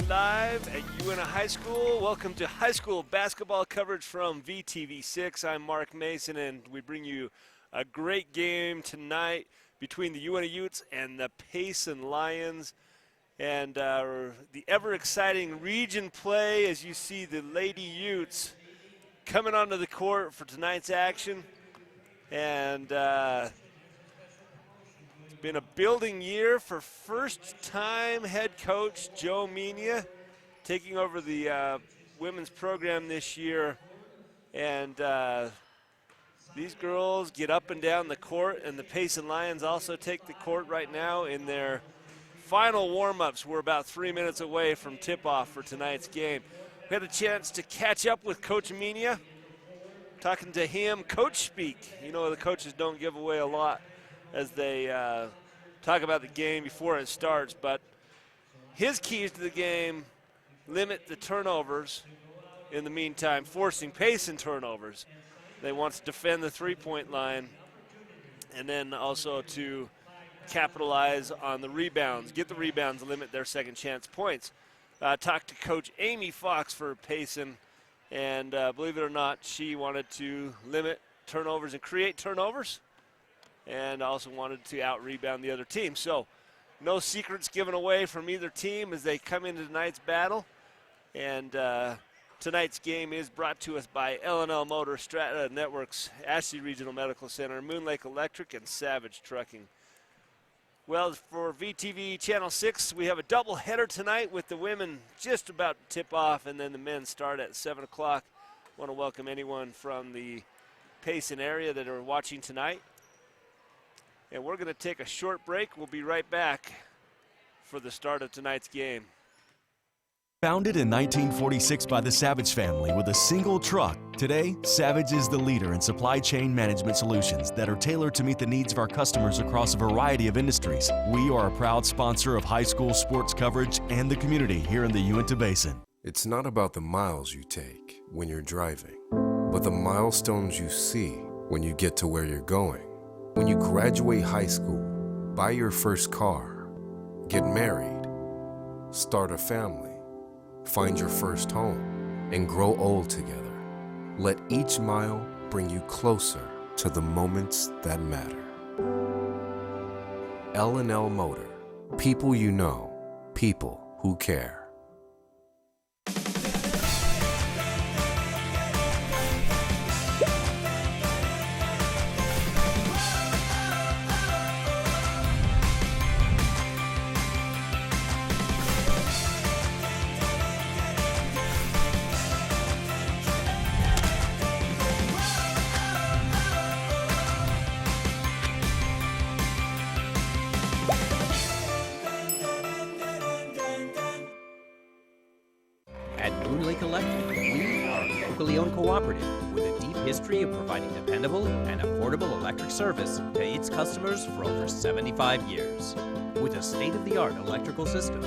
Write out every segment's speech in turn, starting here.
live at Uintah High School. Welcome to high school basketball coverage from VTV6. I'm Mark Mason, and we bring you a great game tonight between the Uintah Utes and the Payson Lions. And the ever-exciting region play as you see the Lady Utes coming onto the court for tonight's action. And it's been a building year for first-time head coach Joe Mina taking over the women's program this year. And these girls get up and down the court, and the Payson Lions also take the court right now in their final warm-ups. We're about 3 minutes away from tip-off for tonight's game. We had a chance to catch up with Coach Mina, talking to him, coach speak. You know, the coaches don't give away a lot as they talk about the game before it starts, but his keys to the game limit the turnovers in the meantime, forcing Payson turnovers. They want to defend the three-point line and then also to capitalize on the rebounds, get the rebounds, limit their second chance points. Talked to Coach Amy Fox for Payson, and believe it or not, she wanted to limit turnovers and create turnovers, and also wanted to out-rebound the other team. So no secrets given away from either team as they come into tonight's battle. And tonight's game is brought to us by L&L Motor, Strata Networks, Ashley Regional Medical Center, Moon Lake Electric, and Savage Trucking. Well, for VTV Channel 6, we have a doubleheader tonight with the women just about to tip off, and then the men start at 7 o'clock. I want to welcome anyone from the Payson area that are watching tonight. And we're going to take a short break. We'll be right back for the start of tonight's game. Founded in 1946 by the Savage family with a single truck, today, Savage is the leader in supply chain management solutions that are tailored to meet the needs of our customers across a variety of industries. We are a proud sponsor of high school sports coverage and the community here in the Uintah Basin. It's not about the miles you take when you're driving, but the milestones you see when you get to where you're going. When you graduate high school, buy your first car, get married, start a family, find your first home, and grow old together. Let each mile bring you closer to the moments that matter. L&L Motor. People you know, people who care. Cooperative with a deep history of providing dependable and affordable electric service to its customers for over 75 years. With a state-of-the-art electrical system,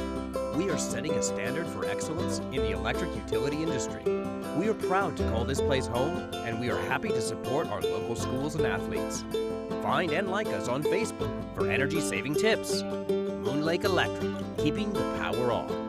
we are setting a standard for excellence in the electric utility industry. We are proud to call this place home, and we are happy to support our local schools and athletes. Find and like us on Facebook for energy-saving tips. Moon Lake Electric, keeping the power on.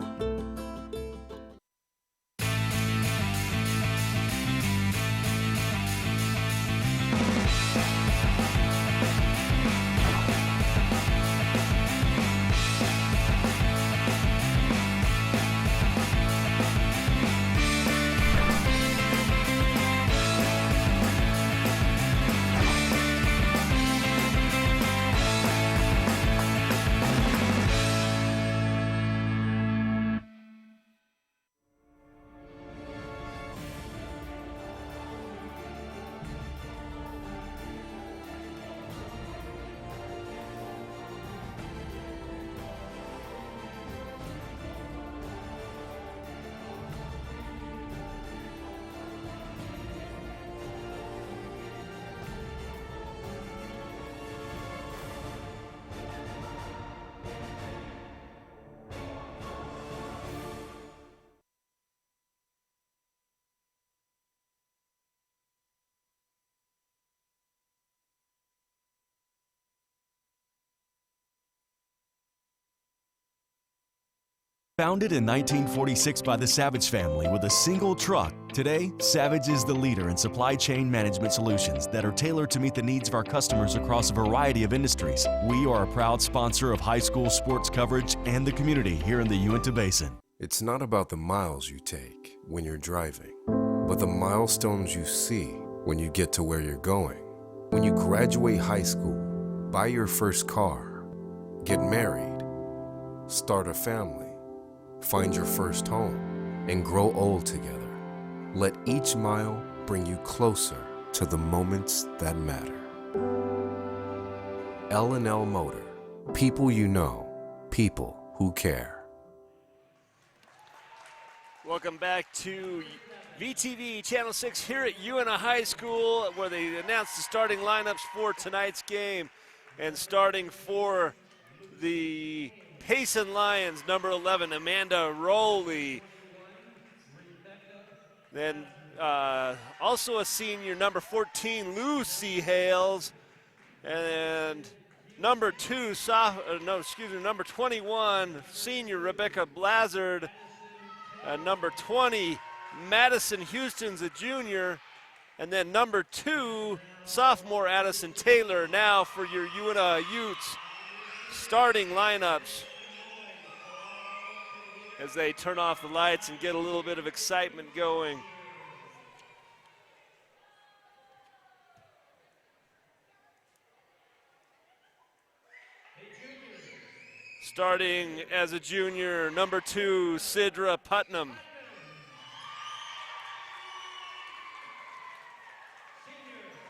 Founded in 1946 by the Savage family with a single truck, today, Savage is the leader in supply chain management solutions that are tailored to meet the needs of our customers across a variety of industries. We are a proud sponsor of high school sports coverage and the community here in the Uintah Basin. It's not about the miles you take when you're driving, but the milestones you see when you get to where you're going. When you graduate high school, buy your first car, get married, start a family, find your first home, and grow old together. Let each mile bring you closer to the moments that matter. L&L Motor. People you know, people who care. Welcome back to VTV Channel 6 here at Uintah High School, where they announced the starting lineups for tonight's game. And starting for the Payson Lions, number 11, Amanda Rowley. Then also a senior, number 14, Lucy Hales. And number 21, senior, Rebecca Blazard. Number 20, Madison Houston's a junior. And then number 2, sophomore Addison Taylor. Now for your Uintah Utes starting lineups as they turn off the lights and get a little bit of excitement going. Starting as a junior, number 2, Sidra Putnam.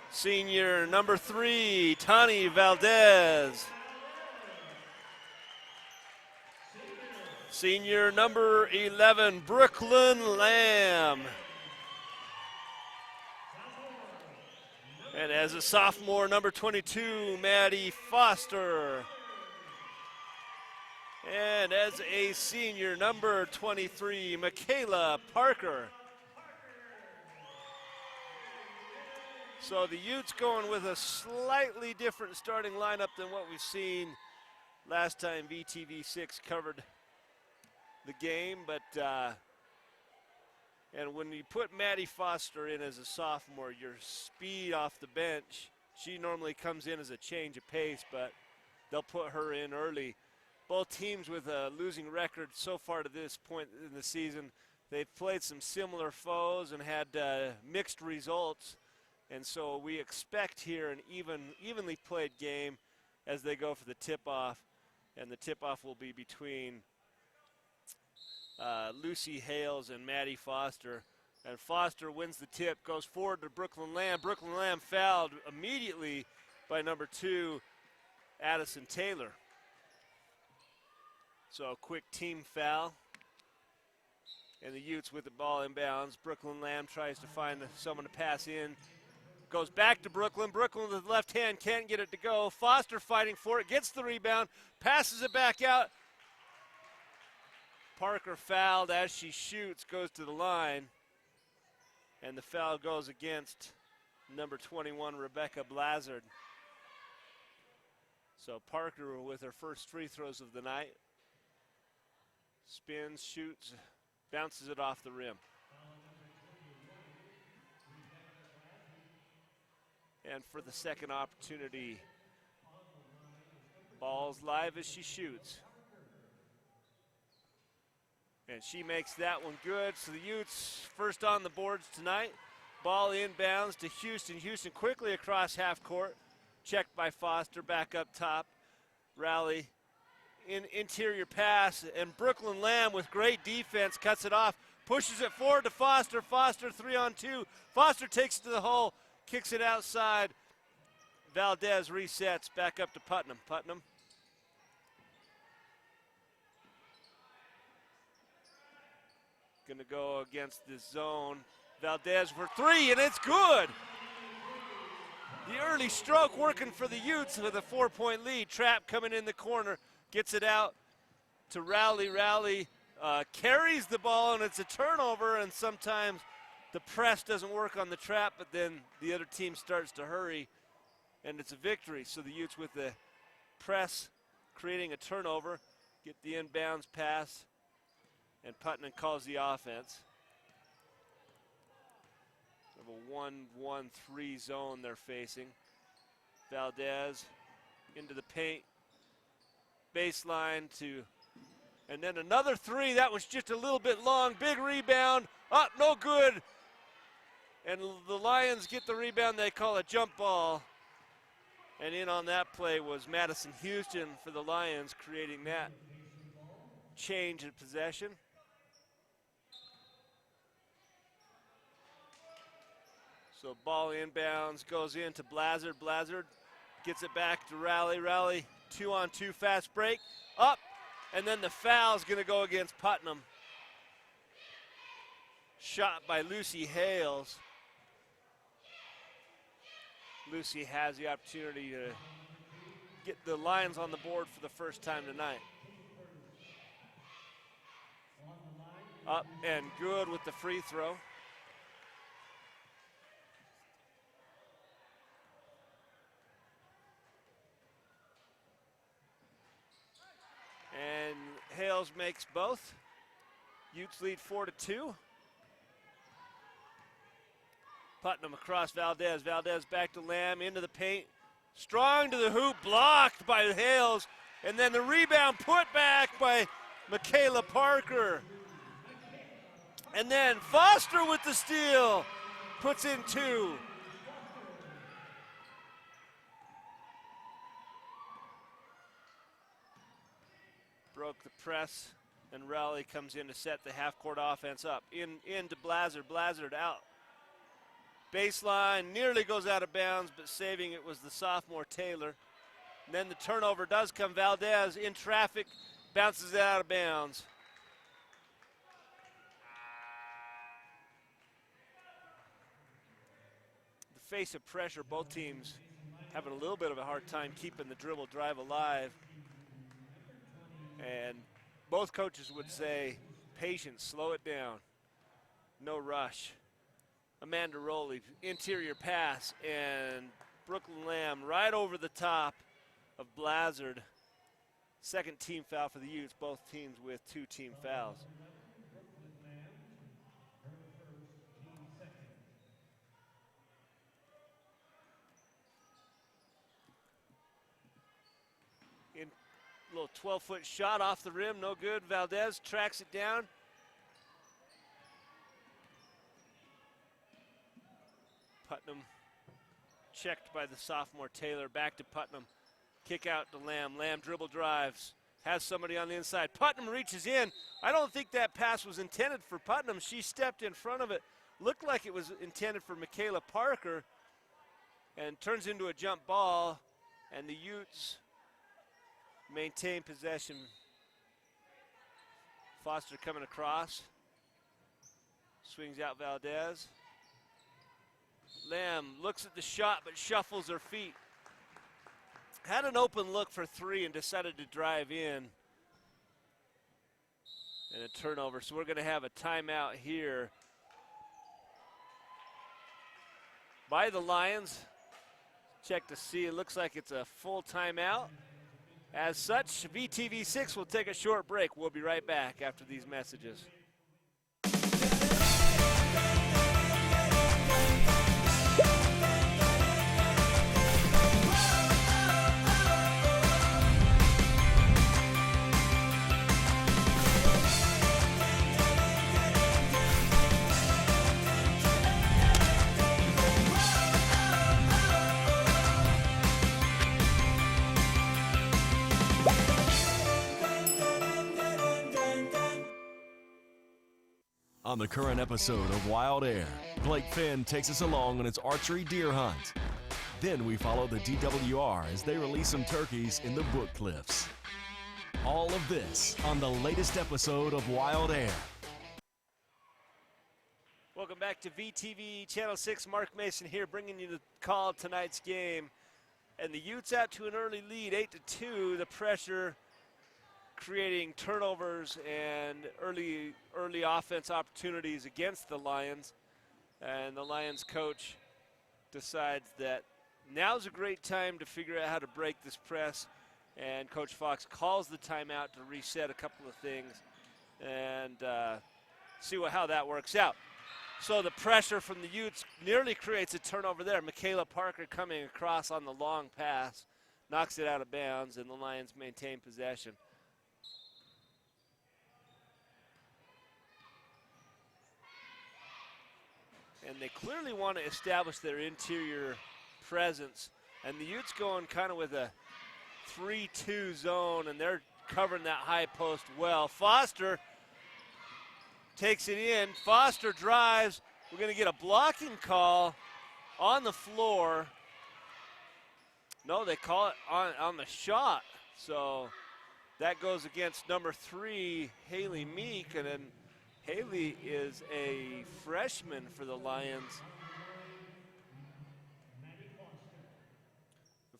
Senior, number 3, Tani Valdez. Senior, number 11, Brooklyn Lamb. And as a sophomore, number 22, Maddie Foster. And as a senior, number 23, Michaela Parker. So the Utes going with a slightly different starting lineup than what we've seen last time VTV6 covered the game. But and when you put Maddie Foster in as a sophomore, your speed off the bench, she normally comes in as a change of pace, but they'll put her in early. Both teams with a losing record so far to this point in the season. They've played some similar foes and had mixed results. And so we expect here an evenly played game as they go for the tip-off. And the tip-off will be between Lucy Hales and Maddie Foster. And Foster wins the tip, goes forward to Brooklyn Lamb. Brooklyn Lamb fouled immediately by number 2, Addison Taylor. So a quick team foul. And the Utes with the ball inbounds. Brooklyn Lamb tries to find someone to pass in. Goes back to Brooklyn. Brooklyn with the left hand can't get it to go. Foster fighting for it, gets the rebound, passes it back out. Parker fouled as she shoots, goes to the line. And the foul goes against number 21, Rebecca Blazard. So Parker with her first free throws of the night. Spins, shoots, bounces it off the rim. And for the second opportunity, ball's live as she shoots. And she makes that one good. So the Utes first on the boards tonight. Ball inbounds to Houston. Houston quickly across half court. Checked by Foster, back up top. Rally. Interior pass, and Brooklyn Lamb with great defense cuts it off, pushes it forward to Foster. Foster 3-on-2. Foster takes it to the hole, kicks it outside. Valdez resets back up to Putnam. Putnam. Gonna go against the zone. Valdez for 3, and it's good. The early stroke working for the Utes with a 4-point lead. Trap coming in the corner. Gets it out to Rowley. Rowley carries the ball, and it's a turnover, and sometimes the press doesn't work on the trap, but then the other team starts to hurry, and it's a victory. So the Utes with the press creating a turnover, get the inbounds pass And Putnam calls the offense. Of a 1-1-3 zone they're facing. Valdez into the paint. Baseline to, and then another three. That was just a little bit long. Big rebound. Up, no good. And the Lions get the rebound. They call a jump ball. And in on that play was Madison Houston for the Lions, creating that change in possession. So ball inbounds, goes into Blazard. Blazard gets it back to Raleigh. Raleigh, 2-on-2 fast break. Up, and then the foul's gonna go against Putnam. Shot by Lucy Hales. Lucy has the opportunity to get the Lions on the board for the first time tonight. Up and good with the free throw. And Hales makes both. Utes lead 4-2. Putnam across Valdez. Valdez back to Lamb, into the paint. Strong to the hoop, blocked by Hales. And then the rebound put back by Michaela Parker. And then Foster with the steal. Puts in two. Broke the press, and Raleigh comes in to set the half-court offense up. Into Blazard. Blazard out. Baseline nearly goes out of bounds, but saving it was the sophomore Taylor. And then the turnover does come. Valdez in traffic, bounces it out of bounds. The face of pressure, both teams having a little bit of a hard time keeping the dribble drive alive. And both coaches would say, patience, slow it down, no rush. Amanda Rowley, interior pass, and Brooklyn Lamb right over the top of Blazard. Second team foul for the Utes, both teams with 2 team fouls. In a little 12-foot shot off the rim, no good. Valdez tracks it down. Putnam checked by the sophomore Taylor. Back to Putnam. Kick out to Lamb. Lamb dribble drives. Has somebody on the inside. Putnam reaches in. I don't think that pass was intended for Putnam. She stepped in front of it. Looked like it was intended for Michaela Parker. And turns into a jump ball. And the Utes maintain possession. Foster coming across. Swings out Valdez. Lamb looks at the shot but shuffles her feet. Had an open look for 3 and decided to drive in. And a turnover, so we're going to have a timeout here by the Lions. Check to see, it looks like it's a full timeout. As such, VTV6 will take a short break. We'll be right back after these messages. On the current episode of Wild Air, Blake Finn takes us along on its archery deer hunt. Then we follow the DWR as they release some turkeys in the Brook Cliffs. All of this on the latest episode of Wild Air. Welcome back to VTV Channel 6. Mark Mason here bringing you the call of tonight's game. And the Utes out to an early lead, 8-2. The pressure creating turnovers and early offense opportunities against the Lions. And the Lions coach decides that now's a great time to figure out how to break this press. And Coach Fox calls the timeout to reset a couple of things. and see how that works out. So the pressure from the Utes nearly creates a turnover there. Michaela Parker coming across on the long pass, knocks it out of bounds, and the Lions maintain possession. And they clearly want to establish their interior presence. And the Utes going kind of with a 3-2 zone, and they're covering that high post well. Foster takes it in. Foster drives. We're going to get a blocking call on the floor. No, they call it on the shot. So that goes against number 3, Haley Meek, and then Haley is a freshman for the Lions.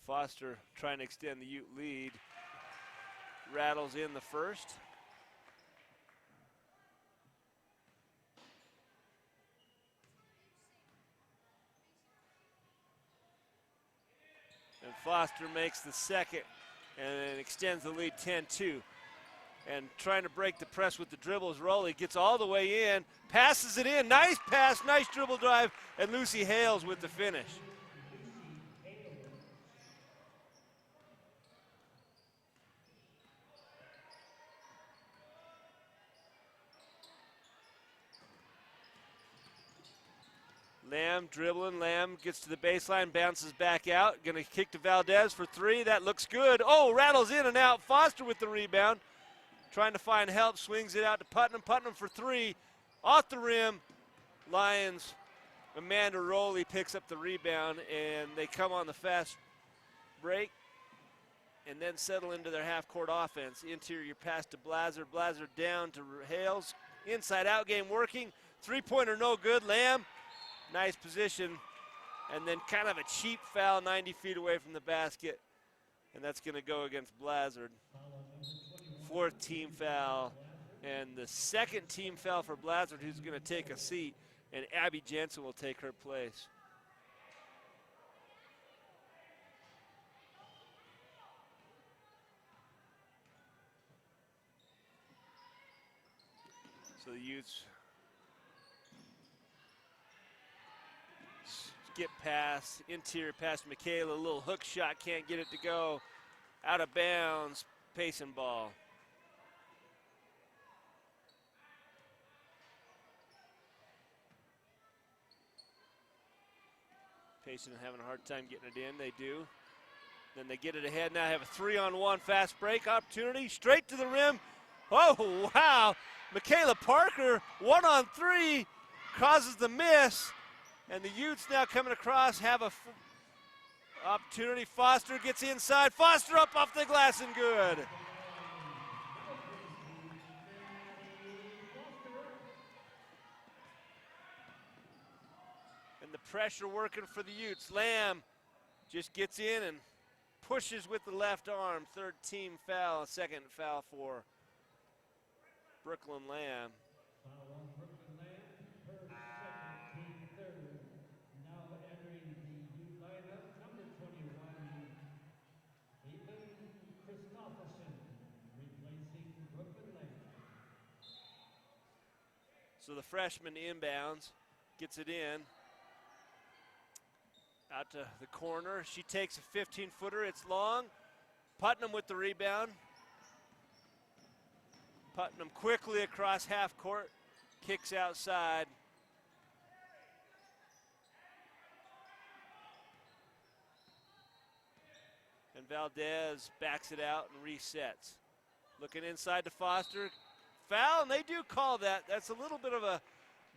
Foster trying to extend the Ute lead. Rattles in the first. And Foster makes the second and extends the lead 10-2. And trying to break the press with the dribbles. Rowley gets all the way in, passes it in. Nice pass, nice dribble drive, and Lucy Hales with the finish. Lamb dribbling. Lamb gets to the baseline, bounces back out. Going to kick to Valdez for 3. That looks good. Oh, rattles in and out. Foster with the rebound. Trying to find help, swings it out to Putnam. Putnam for 3. Off the rim. Lions, Amanda Rowley picks up the rebound, and they come on the fast break and then settle into their half-court offense. Interior pass to Blazer. Blazer down to Hales. Inside-out game working. Three-pointer no good. Lamb. Nice position, and then kind of a cheap foul 90 feet away from the basket, and that's going to go against Blazard. 4th team foul, and the 2nd team foul for Blazard, who's going to take a seat, and Abby Jensen will take her place. So the Utes skip pass, interior pass to Michaela, a little hook shot, can't get it to go. Out of bounds, Payson ball. Payson having a hard time getting it in, they do. Then they get it ahead, now have a 3-on-1 fast break opportunity, straight to the rim. Oh, wow, Michaela Parker, 1-on-3, causes the miss. And the Utes now coming across have a opportunity. Foster gets inside. Foster up off the glass and good. And the pressure working for the Utes. Lamb just gets in and pushes with the left arm. 3rd team foul, 2nd foul for Brooklyn Lamb. So the freshman inbounds, gets it in, out to the corner. She takes a 15-footer, it's long. Putnam with the rebound. Putnam quickly across half court, kicks outside. And Valdez backs it out and resets. Looking inside to Foster. Foul, and they do call that. That's a little bit of a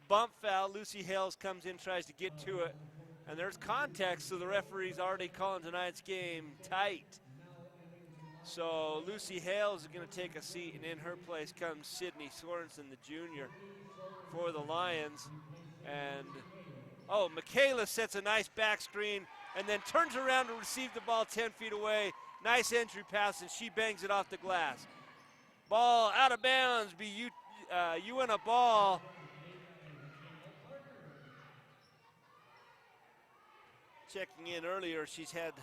bump foul. Lucy Hales comes in, tries to get to it. And there's context, so the referee's already calling tonight's game tight. So Lucy Hales is going to take a seat, and in her place comes Sydney Sorensen, the junior, for the Lions. And, oh, Michaela sets a nice back screen and then turns around to receive the ball 10 feet away. Nice entry pass, and she bangs it off the glass. Ball out of bounds, Uintah ball. Checking in earlier, she's had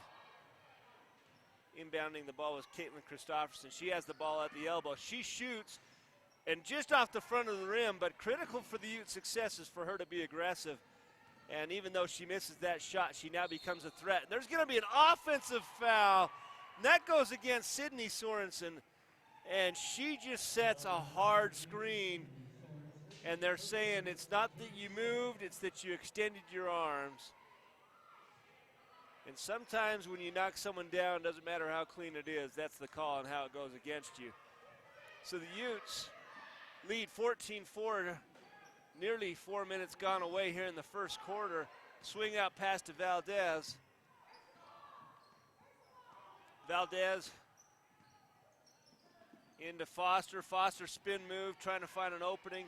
inbounding the ball was Caitlin Christopherson. She has the ball at the elbow. She shoots, and just off the front of the rim, but critical for the Utes' success is for her to be aggressive. And even though she misses that shot, she now becomes a threat. There's going to be an offensive foul, and that goes against Sydney Sorensen, and she just sets a hard screen. And they're saying it's not that you moved, it's that you extended your arms. And sometimes when you knock someone down, doesn't matter how clean it is, that's the call on how it goes against you. So the Utes lead 14-4, nearly 4 minutes gone away here in the first quarter. Swing out pass to Valdez. Valdez into Foster. Foster spin move, trying to find an opening.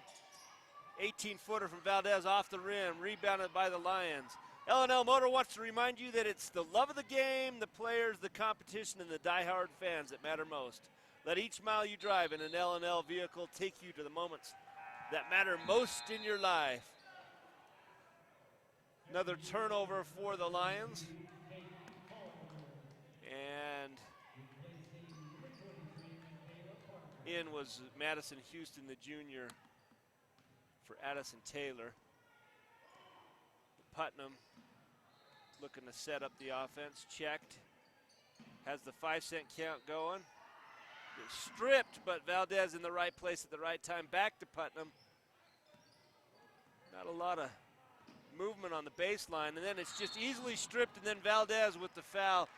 18-footer from Valdez off the rim, rebounded by the Lions. L&L Motor wants to remind you that it's the love of the game, the players, the competition, and the die-hard fans that matter most. Let each mile you drive in an L&L vehicle take you to the moments that matter most in your life. Another turnover for the Lions. And in was Madison Houston, the junior, for Addison Taylor. Putnam looking to set up the offense. Checked. Has the 5-cent count going. It's stripped, but Valdez in the right place at the right time. Back to Putnam. Not a lot of movement on the baseline, and then it's just easily stripped, and then Valdez with the foul.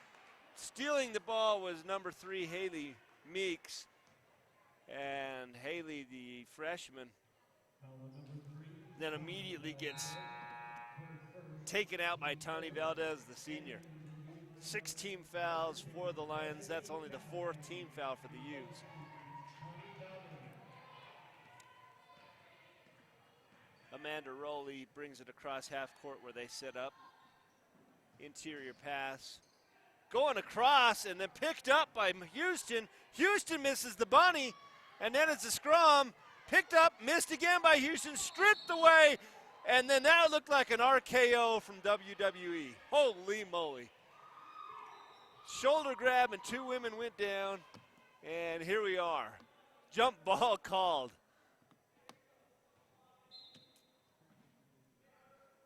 Stealing the ball was number 3, Haley Meeks. And Haley, the freshman, then immediately gets taken out by Tani Valdez, the senior. 16 fouls for the Lions. That's only the 4th team foul for the Utes. Amanda Rowley brings it across half court where they set up. Interior pass. Going across and then picked up by Houston. Houston misses the bunny, and then it's a scrum. Picked up, missed again by Houston, stripped away, and then that looked like an RKO from WWE. Holy moly. Shoulder grab and 2 women went down, and here we are. Jump ball called.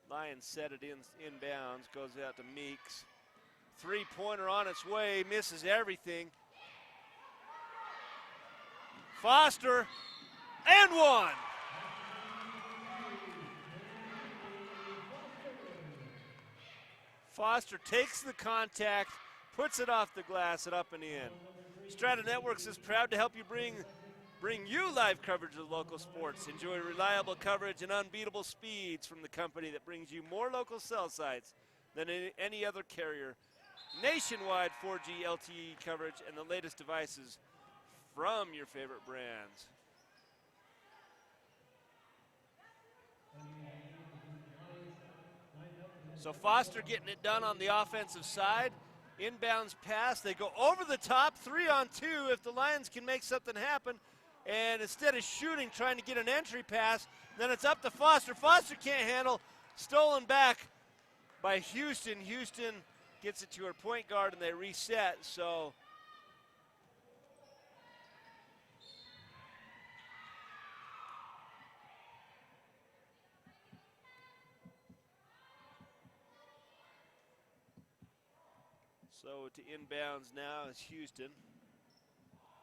Lions set it inbounds, goes out to Meeks. 3-pointer on its way, misses everything. Foster, and 1. Foster takes the contact, puts it off the glass and up and in. Strata Networks is proud to help you bring you live coverage of local sports. Enjoy reliable coverage and unbeatable speeds from the company that brings you more local cell sites than any other carrier. Nationwide 4G LTE coverage and the latest devices from your favorite brands. So Foster getting it done on the offensive side. Inbounds pass, they go over the top, 3-on-2 if the Lions can make something happen. And instead of shooting, trying to get an entry pass, then it's up to Foster. Foster can't handle, stolen back by Houston. Houston gets it to her point guard and they reset, so. So to inbounds now is Houston.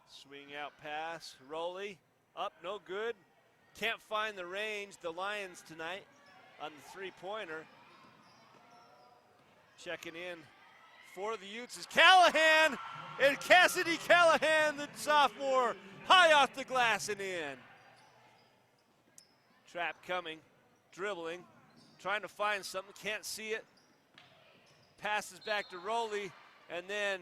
Swing out pass, Rowley, up, no good. Can't find the range, the Lions tonight on the 3-pointer. Checking in for the Utes is Callahan, and Cassidy Callahan, the sophomore, high off the glass and in. Trap coming, dribbling, trying to find something, can't see it. Passes back to Rowley, and then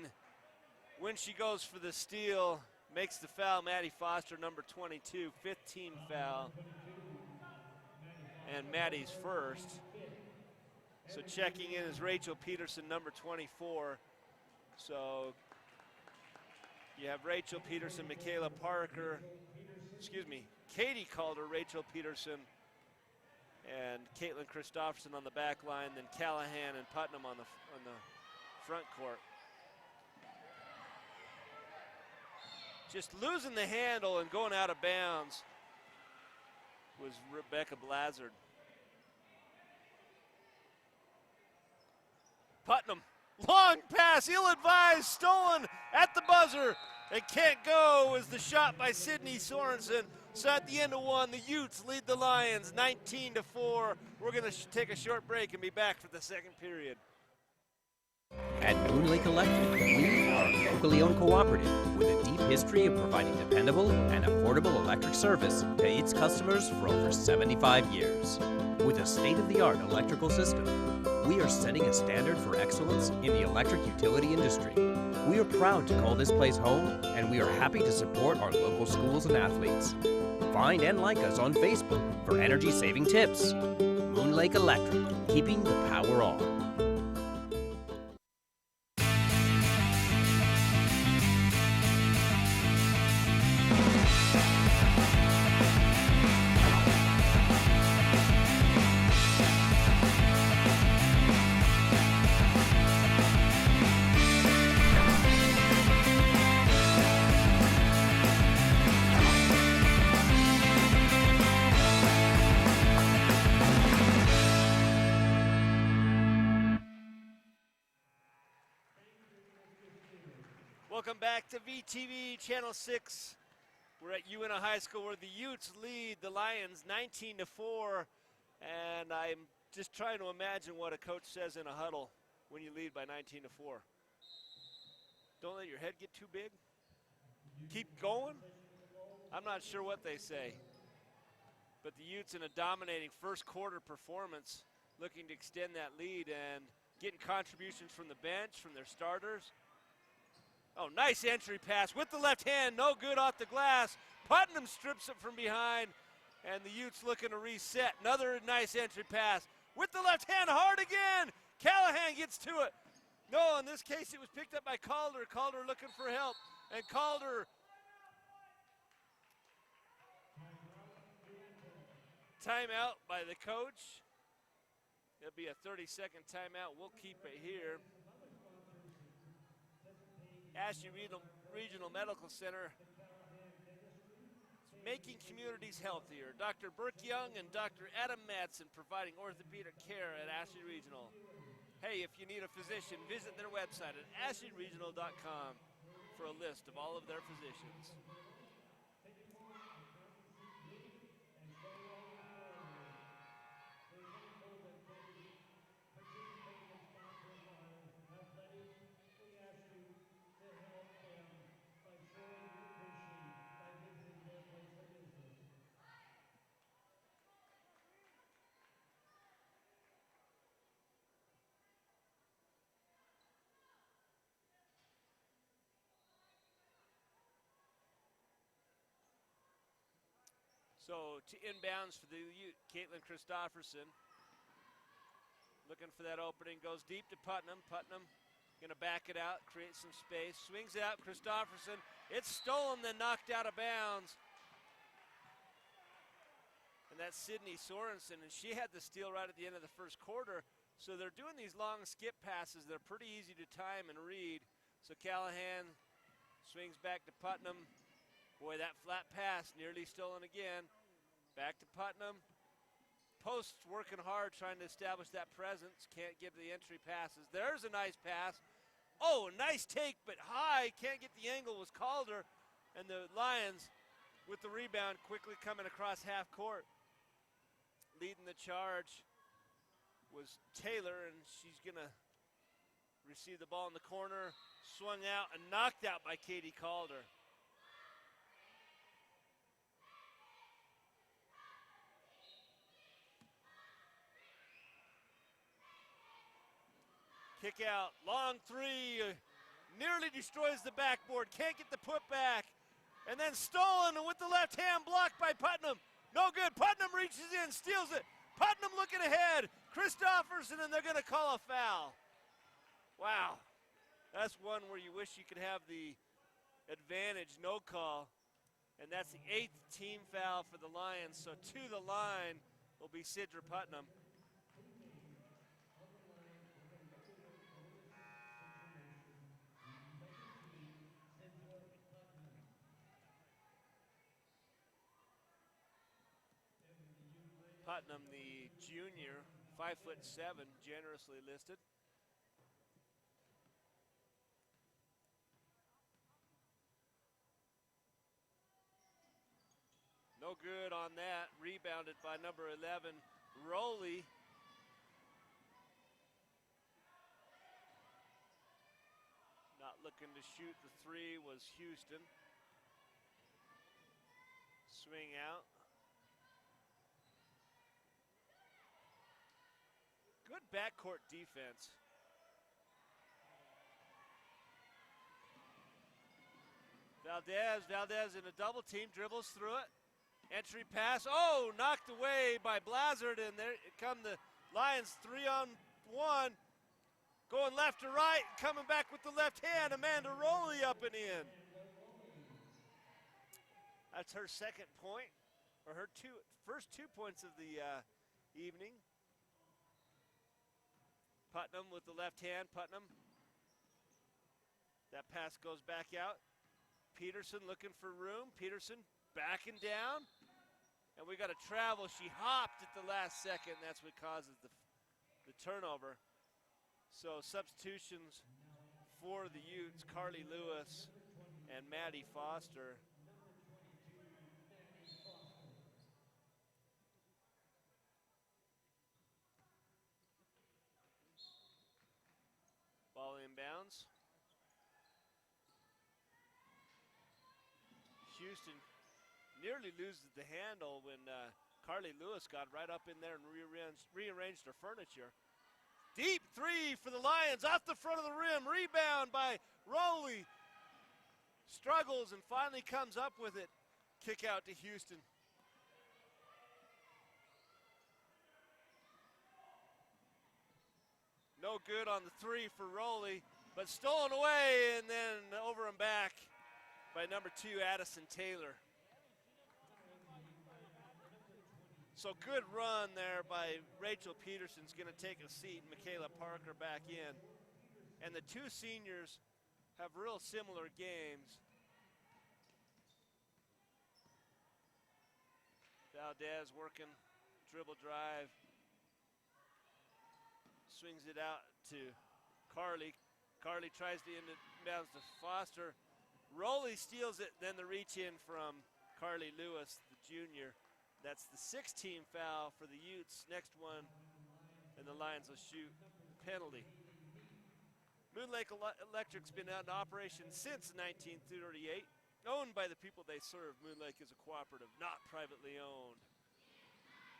when she goes for the steal, makes the foul, Maddie Foster, number 22, 15 foul. And Maddie's first. So checking in is Rachel Peterson, number 24. So you have Rachel Peterson, Michaela Parker, Katie Calder, Rachel Peterson, and Caitlin Christopherson on the back line, then Callahan and Putnam on the front court. Just losing the handle and going out of bounds was Rebecca Blazard. Putnam, long pass, ill-advised, stolen at the buzzer. It can't go as the shot by Sydney Sorensen. So at the end of one, the Utes lead the Lions 19-4. We're going to take a short break and be back for the second period. At Moon Lake Electric, we are a locally owned cooperative with a deep history of providing dependable and affordable electric service to its customers for over 75 years. With a state-of-the-art electrical system, we are setting a standard for excellence in the electric utility industry. We are proud to call this place home, and we are happy to support our local schools and athletes. Find and like us on Facebook for energy-saving tips. Moon Lake Electric, keeping the power on. Welcome back to VTV Channel 6. We're at Uintah High School where the Utes lead the Lions 19-4. And I'm just trying to imagine what a coach says in a huddle when you lead by 19-4. Don't let your head get too big. Keep going. I'm not sure what they say. But the Utes in a dominating first quarter performance, looking to extend that lead and getting contributions from the bench, from their starters. Oh, nice entry pass with the left hand, no good off the glass. Putnam strips it from behind, and the Utes looking to reset. Another nice entry pass with the left hand, hard again. Callahan gets to it. No, in this case it was picked up by Calder. Calder looking for help, and Calder timeout by the coach. It'll be a 30-second timeout. We'll keep it here. Ashley Regional Medical Center, making communities healthier. Dr. Burke Young and Dr. Adam Madsen providing orthopedic care at Ashley Regional. Hey, if you need a physician, visit their website at ashleyregional.com for a list of all of their physicians. So to inbounds for the Caitlin Christofferson. Looking for that opening, goes deep to Putnam. Putnam gonna back it out, create some space, swings it out, Christofferson. It's stolen, then knocked out of bounds. And that's Sydney Sorensen, and she had the steal right at the end of the first quarter. So they're doing these long skip passes. They're pretty easy to time and read. So Callahan swings back to Putnam. Boy, that flat pass nearly stolen again. Back to Putnam. Posts working hard trying to establish that presence. Can't get the entry passes. There's a nice pass. Oh, nice take, but high. Can't get the angle was Calder. And the Lions with the rebound quickly coming across half court. Leading the charge was Taylor, and she's going to receive the ball in the corner. Swung out and knocked out by Katie Calder. Kick out, long three, nearly destroys the backboard, can't get the putback, and then stolen with the left hand blocked by Putnam. No good, Putnam reaches in, steals it. Putnam looking ahead, Christofferson, and they're gonna call a foul. Wow, that's one where you wish you could have the advantage, no call, and that's the 8th team foul for the Lions, so to the line will be Sidra Putnam. Putnam, the junior, 5'7", generously listed. No good on that. Rebounded by number 11, Rowley. Not looking to shoot the three was Houston. Swing out. Good backcourt defense. Valdez in a double team, dribbles through it. Entry pass, oh, knocked away by Blazard, and there come the Lions 3-on-1. Going left to right, coming back with the left hand, Amanda Rowley up and in. That's her second point, or her first 2 points of the evening. Putnam with the left hand, Putnam. That pass goes back out. Peterson looking for room. Peterson backing down. And we got a travel. She hopped at the last second. That's what causes the turnover. So substitutions for the Utes, Carly Lewis and Maddie Foster. Ball inbounds. Houston nearly loses the handle when Carly Lewis got right up in there and rearranged her furniture. Deep three for the Lions, off the front of the rim. Rebound by Rowley. Struggles and finally comes up with it. Kick out to Houston. No good on the three for Rowley, but stolen away and then over and back by number 2, Addison Taylor. So good run there by Rachel Peterson's going to take a seat. Michaela Parker back in. And the two seniors have real similar games. Valdez working, dribble drive. Swings it out to Carly. Carly tries to inbounds to Foster. Rowley steals it, then the reach in from Carly Lewis, the junior. That's the 16th foul for the Utes. Next one, and the Lions will shoot penalty. Moon Lake Electric's been out in operation since 1938. Owned by the people they serve. Moon Lake is a cooperative, not privately owned.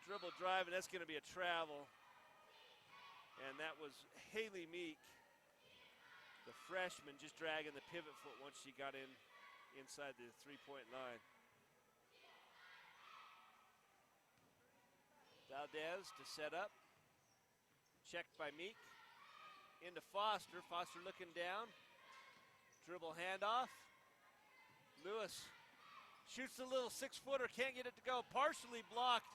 Dribble drive, and that's going to be a travel. And that was Haley Meek, the freshman, just dragging the pivot foot once she got inside the three-point line. Valdez to set up. Checked by Meek. Into Foster. Foster looking down. Dribble handoff. Lewis shoots the little 6-footer, can't get it to go. Partially blocked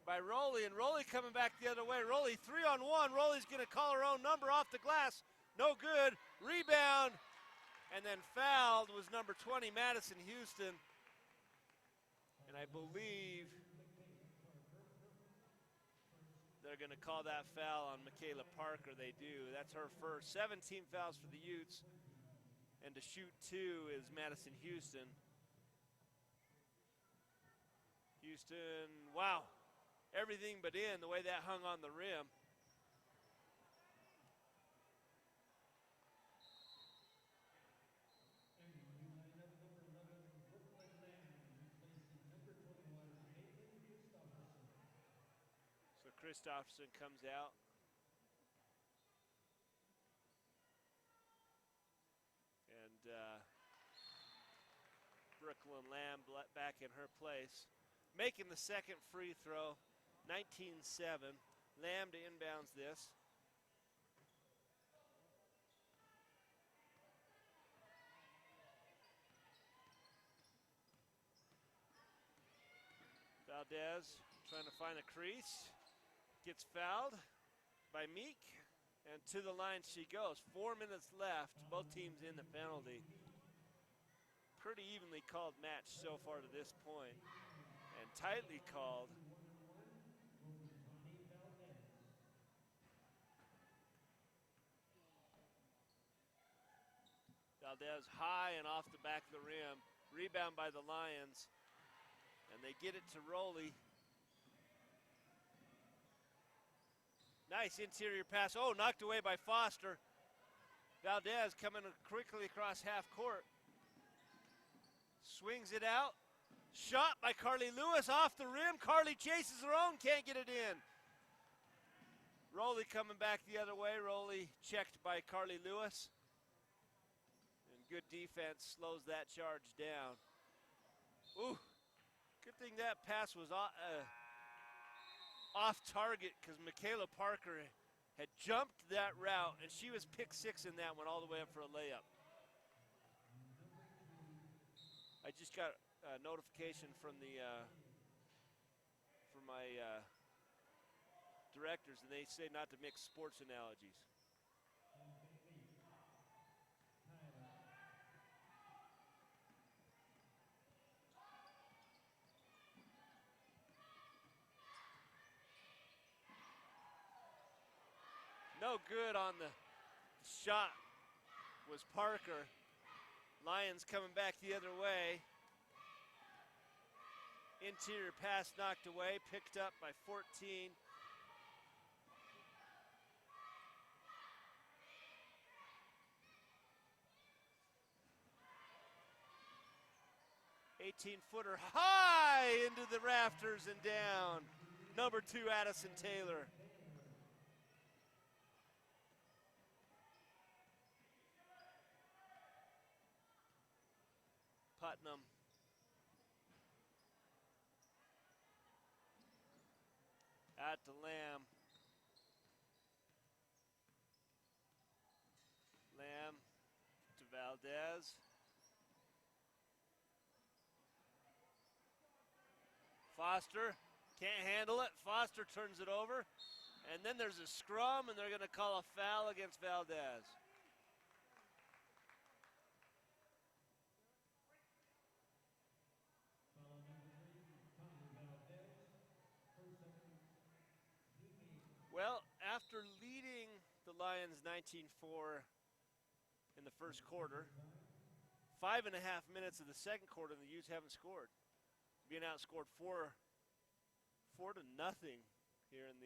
by Rowley, and Rowley coming back the other way. Rowley 3-on-1. Rowley's going to call her own number off the glass. No good. Rebound, and then fouled was number 20, Madison Houston. And I believe they're going to call that foul on Michaela Parker. They do. That's her first. 17 fouls for the Utes. And to shoot 2 is Madison Houston. Houston, wow. Everything but in, the way that hung on the rim. So Christopherson comes out. And Brooklyn Lamb back in her place. Making the second free throw, 19-7. Lamb to inbounds this. Valdez trying to find a crease. Gets fouled by Meek. And to the line she goes. 4 minutes left. Both teams in the penalty. Pretty evenly called match so far to this point. And tightly called. Valdez high and off the back of the rim. Rebound by the Lions. And they get it to Rowley. Nice interior pass. Oh, knocked away by Foster. Valdez coming quickly across half court. Swings it out. Shot by Carly Lewis off the rim. Carly chases her own, can't get it in. Rowley coming back the other way. Rowley checked by Carly Lewis. And good defense slows that charge down. Ooh, good thing that pass was off target because Michaela Parker had jumped that route, and she was pick 6 in that one all the way up for a layup. I just got a notification from from my directors, and they say not to mix sports analogies. No good on the shot was Parker. Lions coming back the other way. Interior pass knocked away, picked up by 14. Footer high into the rafters and down. Number 2, Addison Taylor. Putnam. Out to Lamb. Lamb to Valdez. Foster can't handle it. Foster turns it over. And then there's a scrum, and they're going to call a foul against Valdez. Well, after leading the Lions 19-4 in the first quarter, 5.5 minutes of the second quarter, and the Utes haven't scored. Being outscored 4-0 here in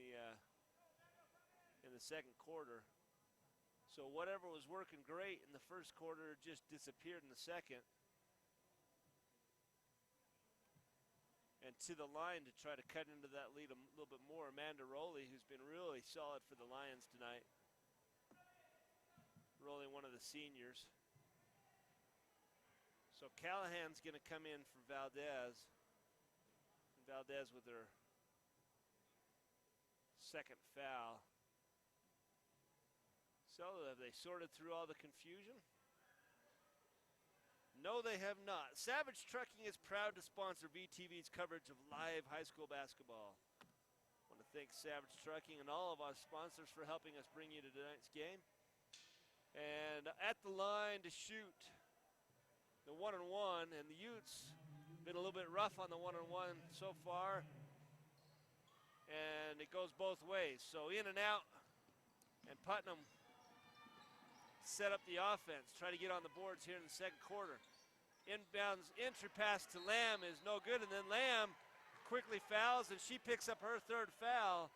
the second quarter. So whatever was working great in the first quarter just disappeared in the second. And to the line to try to cut into that lead a little bit more, Amanda Rowley, who's been really solid for the Lions tonight. Rowley, one of the seniors. So Callahan's going to come in for Valdez. And Valdez with her second foul. So have they sorted through all the confusion? No, they have not. Savage Trucking is proud to sponsor VTV's coverage of live high school basketball. I want to thank Savage Trucking and all of our sponsors for helping us bring you to tonight's game. And at the line to shoot the 1-on-1, and the Utes been a little bit rough on the 1-on-1 so far. And it goes both ways. So in and out, and Putnam set up the offense, try to get on the boards here in the second quarter. Inbounds entry pass to Lamb is no good, and then Lamb quickly fouls, and she picks up her third foul.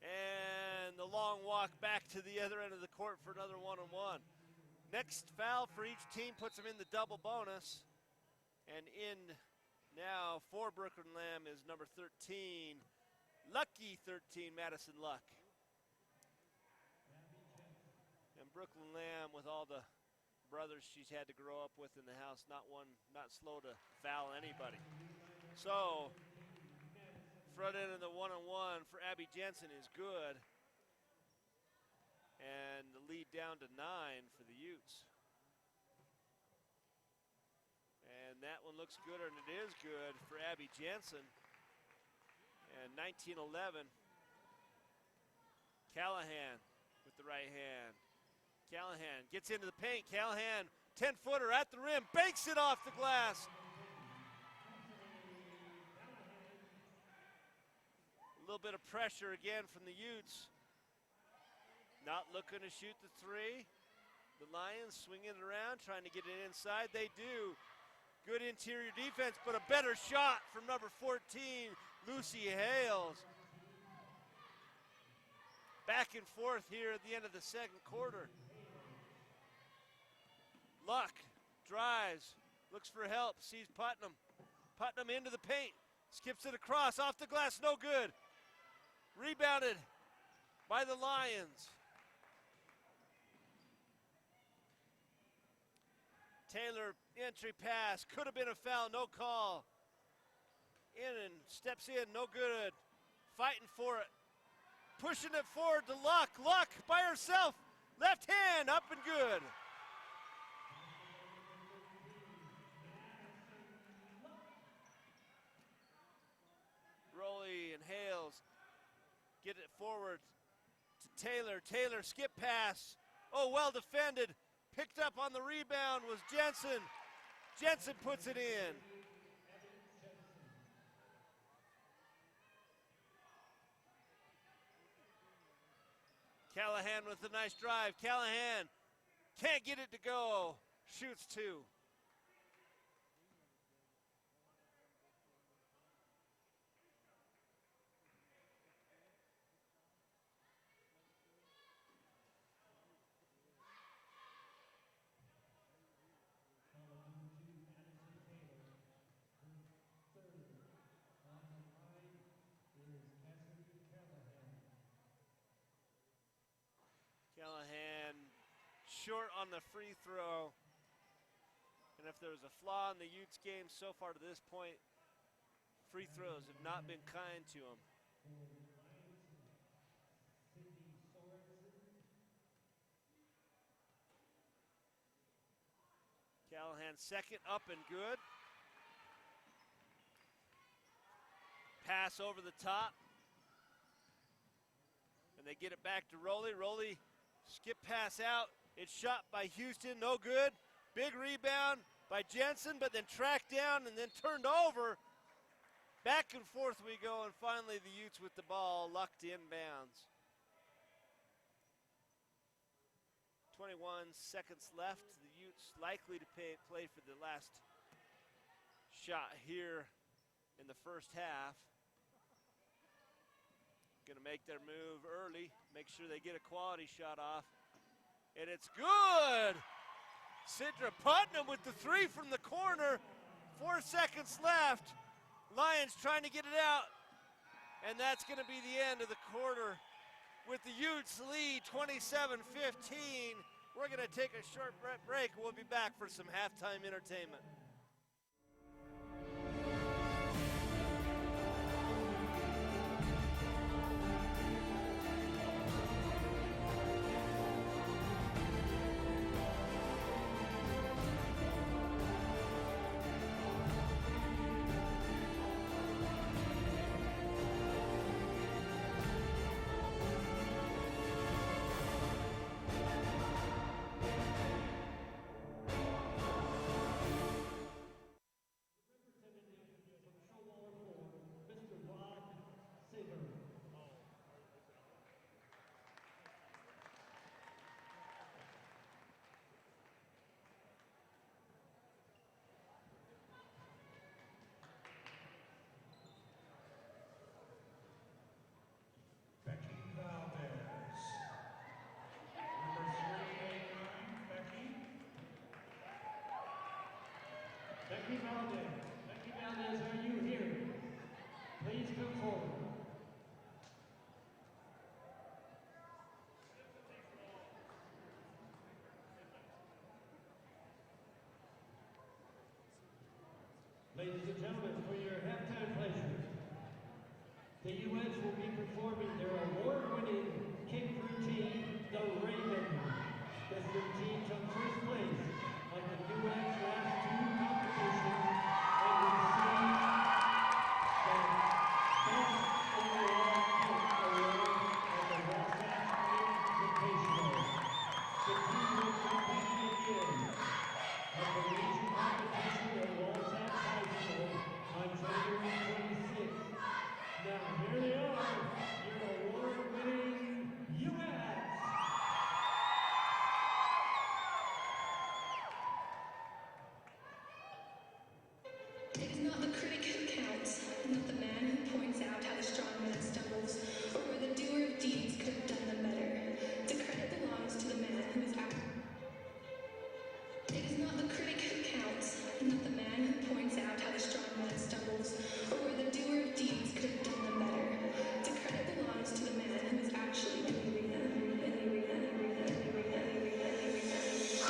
And the long walk back to the other end of the court for another 1-on-1. Next foul for each team puts them in the double bonus. And in now for Brooklyn Lamb is number 13, Lucky 13, Madison Luck. And Brooklyn Lamb, with all the brothers she's had to grow up with in the house, not slow to foul anybody. So front end of the 1-on-1 for Abby Jensen is good. And the lead down to 9 for the Utes. And that one looks good, and it is good for Abby Jensen. And 19-11. Callahan with the right hand. Callahan gets into the paint. Callahan, 10-footer at the rim, banks it off the glass. A little bit of pressure again from the Utes. Not looking to shoot the three. The Lions swinging it around, trying to get it inside. They do. Good interior defense, but a better shot from number 14, Lucy Hales. Back and forth here at the end of the second quarter. Luck drives, looks for help, sees Putnam. Putnam into the paint, skips it across, off the glass, no good. Rebounded by the Lions. Taylor, entry pass, could have been a foul, no call. In and steps in, no good. Fighting for it. Pushing it forward to Luck. Luck by herself. Left hand, up and good. Rowley and Hales get it forward to Taylor. Taylor, skip pass. Oh, well defended. Picked up on the rebound was Jensen. Jensen puts it in. Callahan with a nice drive. Callahan can't get it to go. Shoots two. Callahan short on the free throw. And if there was a flaw in the Utes game so far to this point, free throws have not been kind to him. Callahan second, up and good. Pass over the top. And they get it back to Rowley. Rowley, skip pass out. It's shot by Houston, no good. Big rebound by Jensen, but then tracked down and then turned over. Back and forth we go, and finally the Utes with the ball, lucked inbounds. 21 seconds left. The Utes likely to play for the last shot here in the first half. Gonna make their move early, make sure they get a quality shot off. And it's good! Sidra Putnam with the three from the corner. 4 seconds left. Lions trying to get it out. And that's gonna be the end of the quarter with the Utes lead 27-15. We're gonna take a short break. We'll be back for some halftime entertainment. Becky Valdez, are you here? Please come forward. Ladies and gentlemen, for your halftime pleasure, the U.S. will be performing their award-winning kick routine, the Raven. This routine took first place at the U.S. last two competitions and received the Best Overall Kick Award at the Wasatch Invitational. The team will compete again at the region competition at Wasatch High School on January 26th. Now here they are, your award-winning U.S. not the critic who counts, not the man who points out how the strong man stumbles, or where the doer of deeds could have done them better. The credit belongs to the man who is out. It is not the critic who counts, not the man who points out how the strong man stumbles, or where the doer of deeds could have done them better. The credit belongs to the man who is actually in the arena, in the arena, in the arena, in the arena, in the arena, in the arena.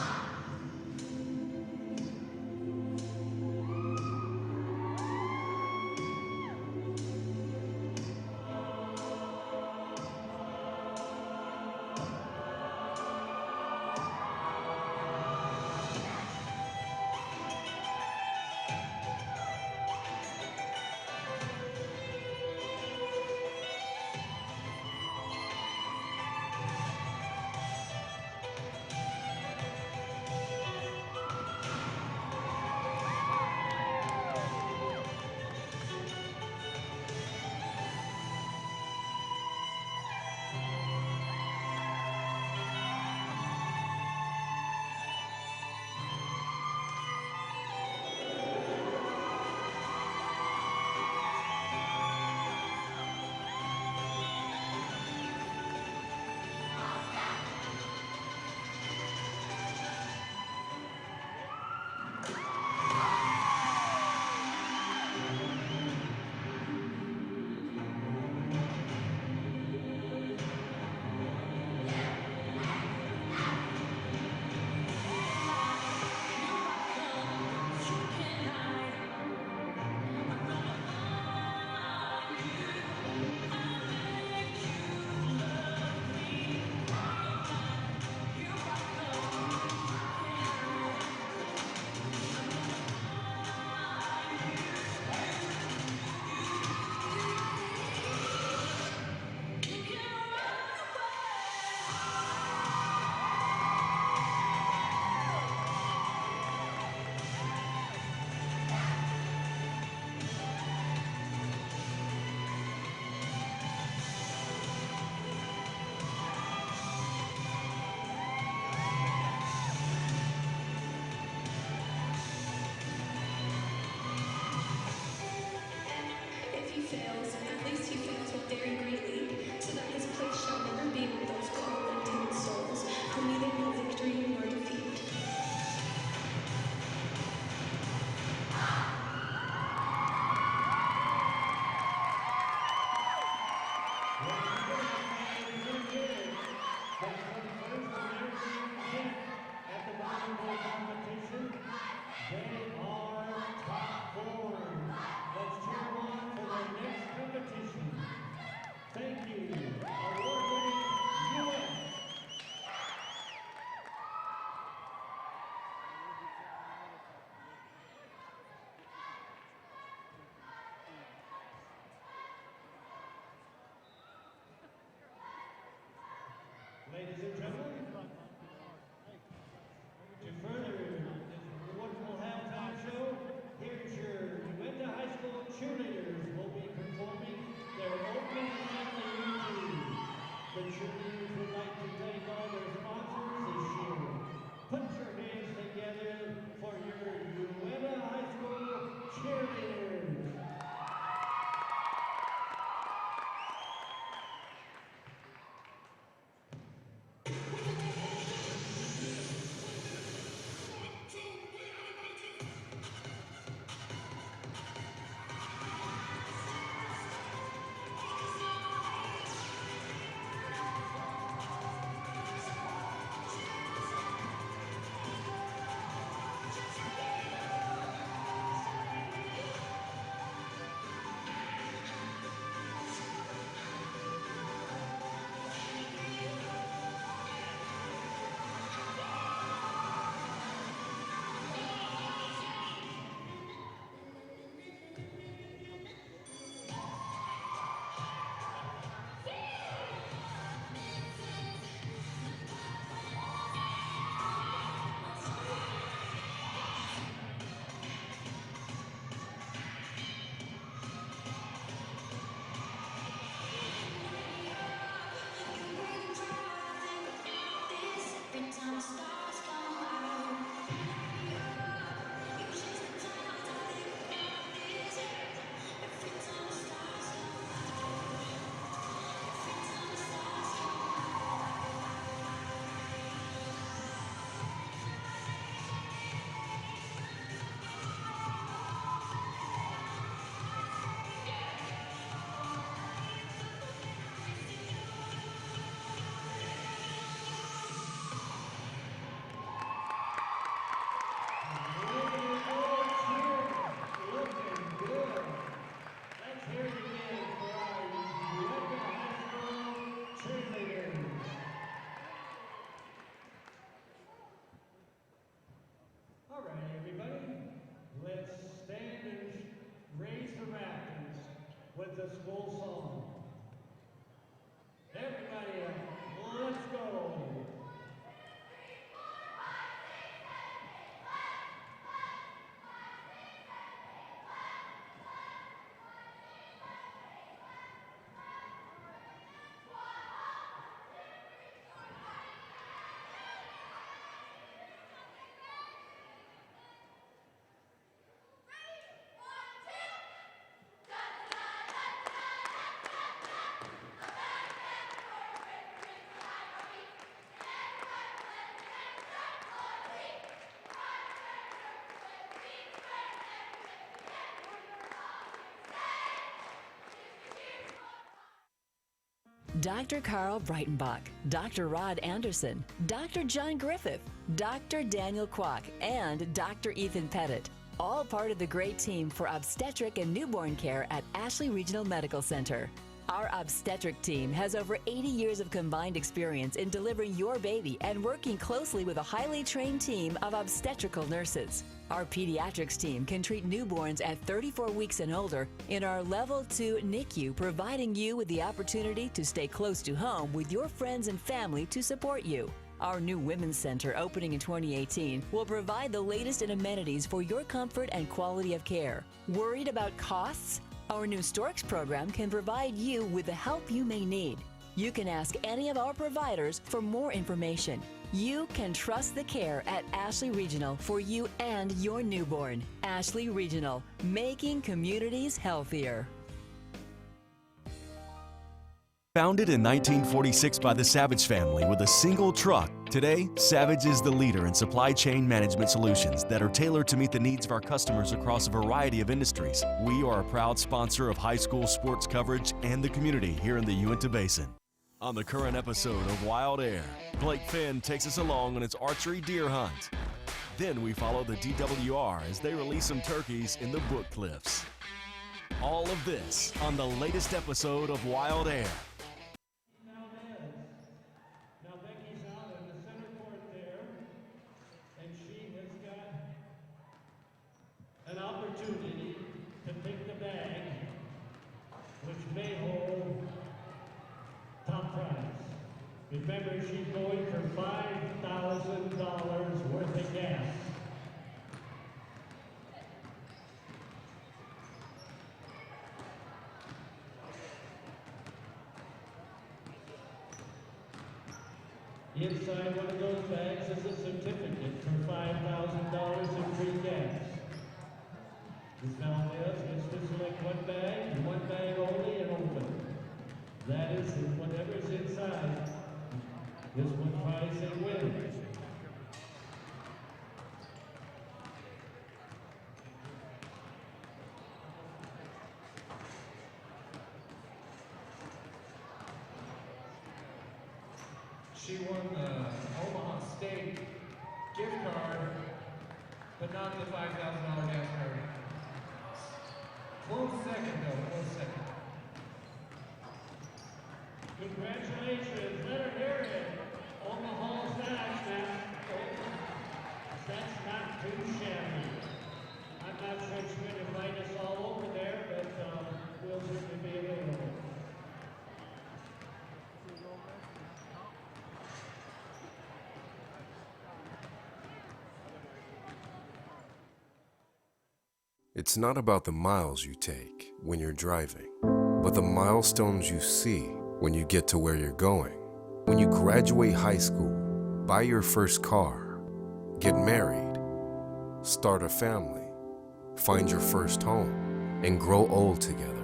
If he fails, at least he fails while daring greatly, so that his place shall never be with those cold and timid souls who neither know victory nor defeat. At the volleyball competition, they are top form. Let's cheer them on for their next competition. Thank you, award-winning U.S. Ladies and gentlemen, to further this wonderful halftime show, here's your Uintah High School cheerleaders will be performing their opening anthem routine. The cheerleaders would like to thank all their sponsors this year. Put your hands together for your Uintah High School cheerleaders. We All right, everybody, let's stand and raise the rafters with the school song. Everybody, let's go. Dr. Carl Breitenbach, Dr. Rod Anderson, Dr. John Griffith, Dr. Daniel Kwok, and Dr. Ethan Pettit. All part of the great team for obstetric and newborn care at Ashley Regional Medical Center. Our obstetric team has over 80 years of combined experience in delivering your baby and working closely with a highly trained team of obstetrical nurses. Our pediatrics team can treat newborns at 34 weeks and older in our Level 2 NICU, providing you with the opportunity to stay close to home with your friends and family to support you. Our new Women's Center, opening in 2018, will provide the latest in amenities for your comfort and quality of care. Worried about costs? Our new Storks program can provide you with the help you may need. You can ask any of our providers for more information. You can trust the care at Ashley Regional for you and your newborn. Ashley Regional, making communities healthier. Founded in 1946 by the Savage family with a single truck, today, Savage is the leader in supply chain management solutions that are tailored to meet the needs of our customers across a variety of industries. We are a proud sponsor of high school sports coverage and the community here in the Uintah Basin. On the current episode of Wild Air, Blake Finn takes us along on its archery deer hunt. Then we follow the DWR as they release some turkeys in the Book Cliffs. All of this on the latest episode of Wild Air. Now Becky's out in the center court there, and she has got an opportunity to pick the bag, which may hold top prize. Remember, she's going for $5,000 worth of gas. Inside one of those bags is a certificate for $5,000 in free gas. This now is to select one bag only, and open. That is, whatever's inside is what prize they win. She won the Omaha State gift card, but not the $5,000 gas card. Close second though, close second. Congratulations, let her hear it. Omaha Sash, that's not too shabby. I'm not sure she's going to find us all over there, but we'll certainly be available. It's not about the miles you take when you're driving, but the milestones you see when you get to where you're going. When you graduate high school, buy your first car, get married, start a family, find your first home, and grow old together.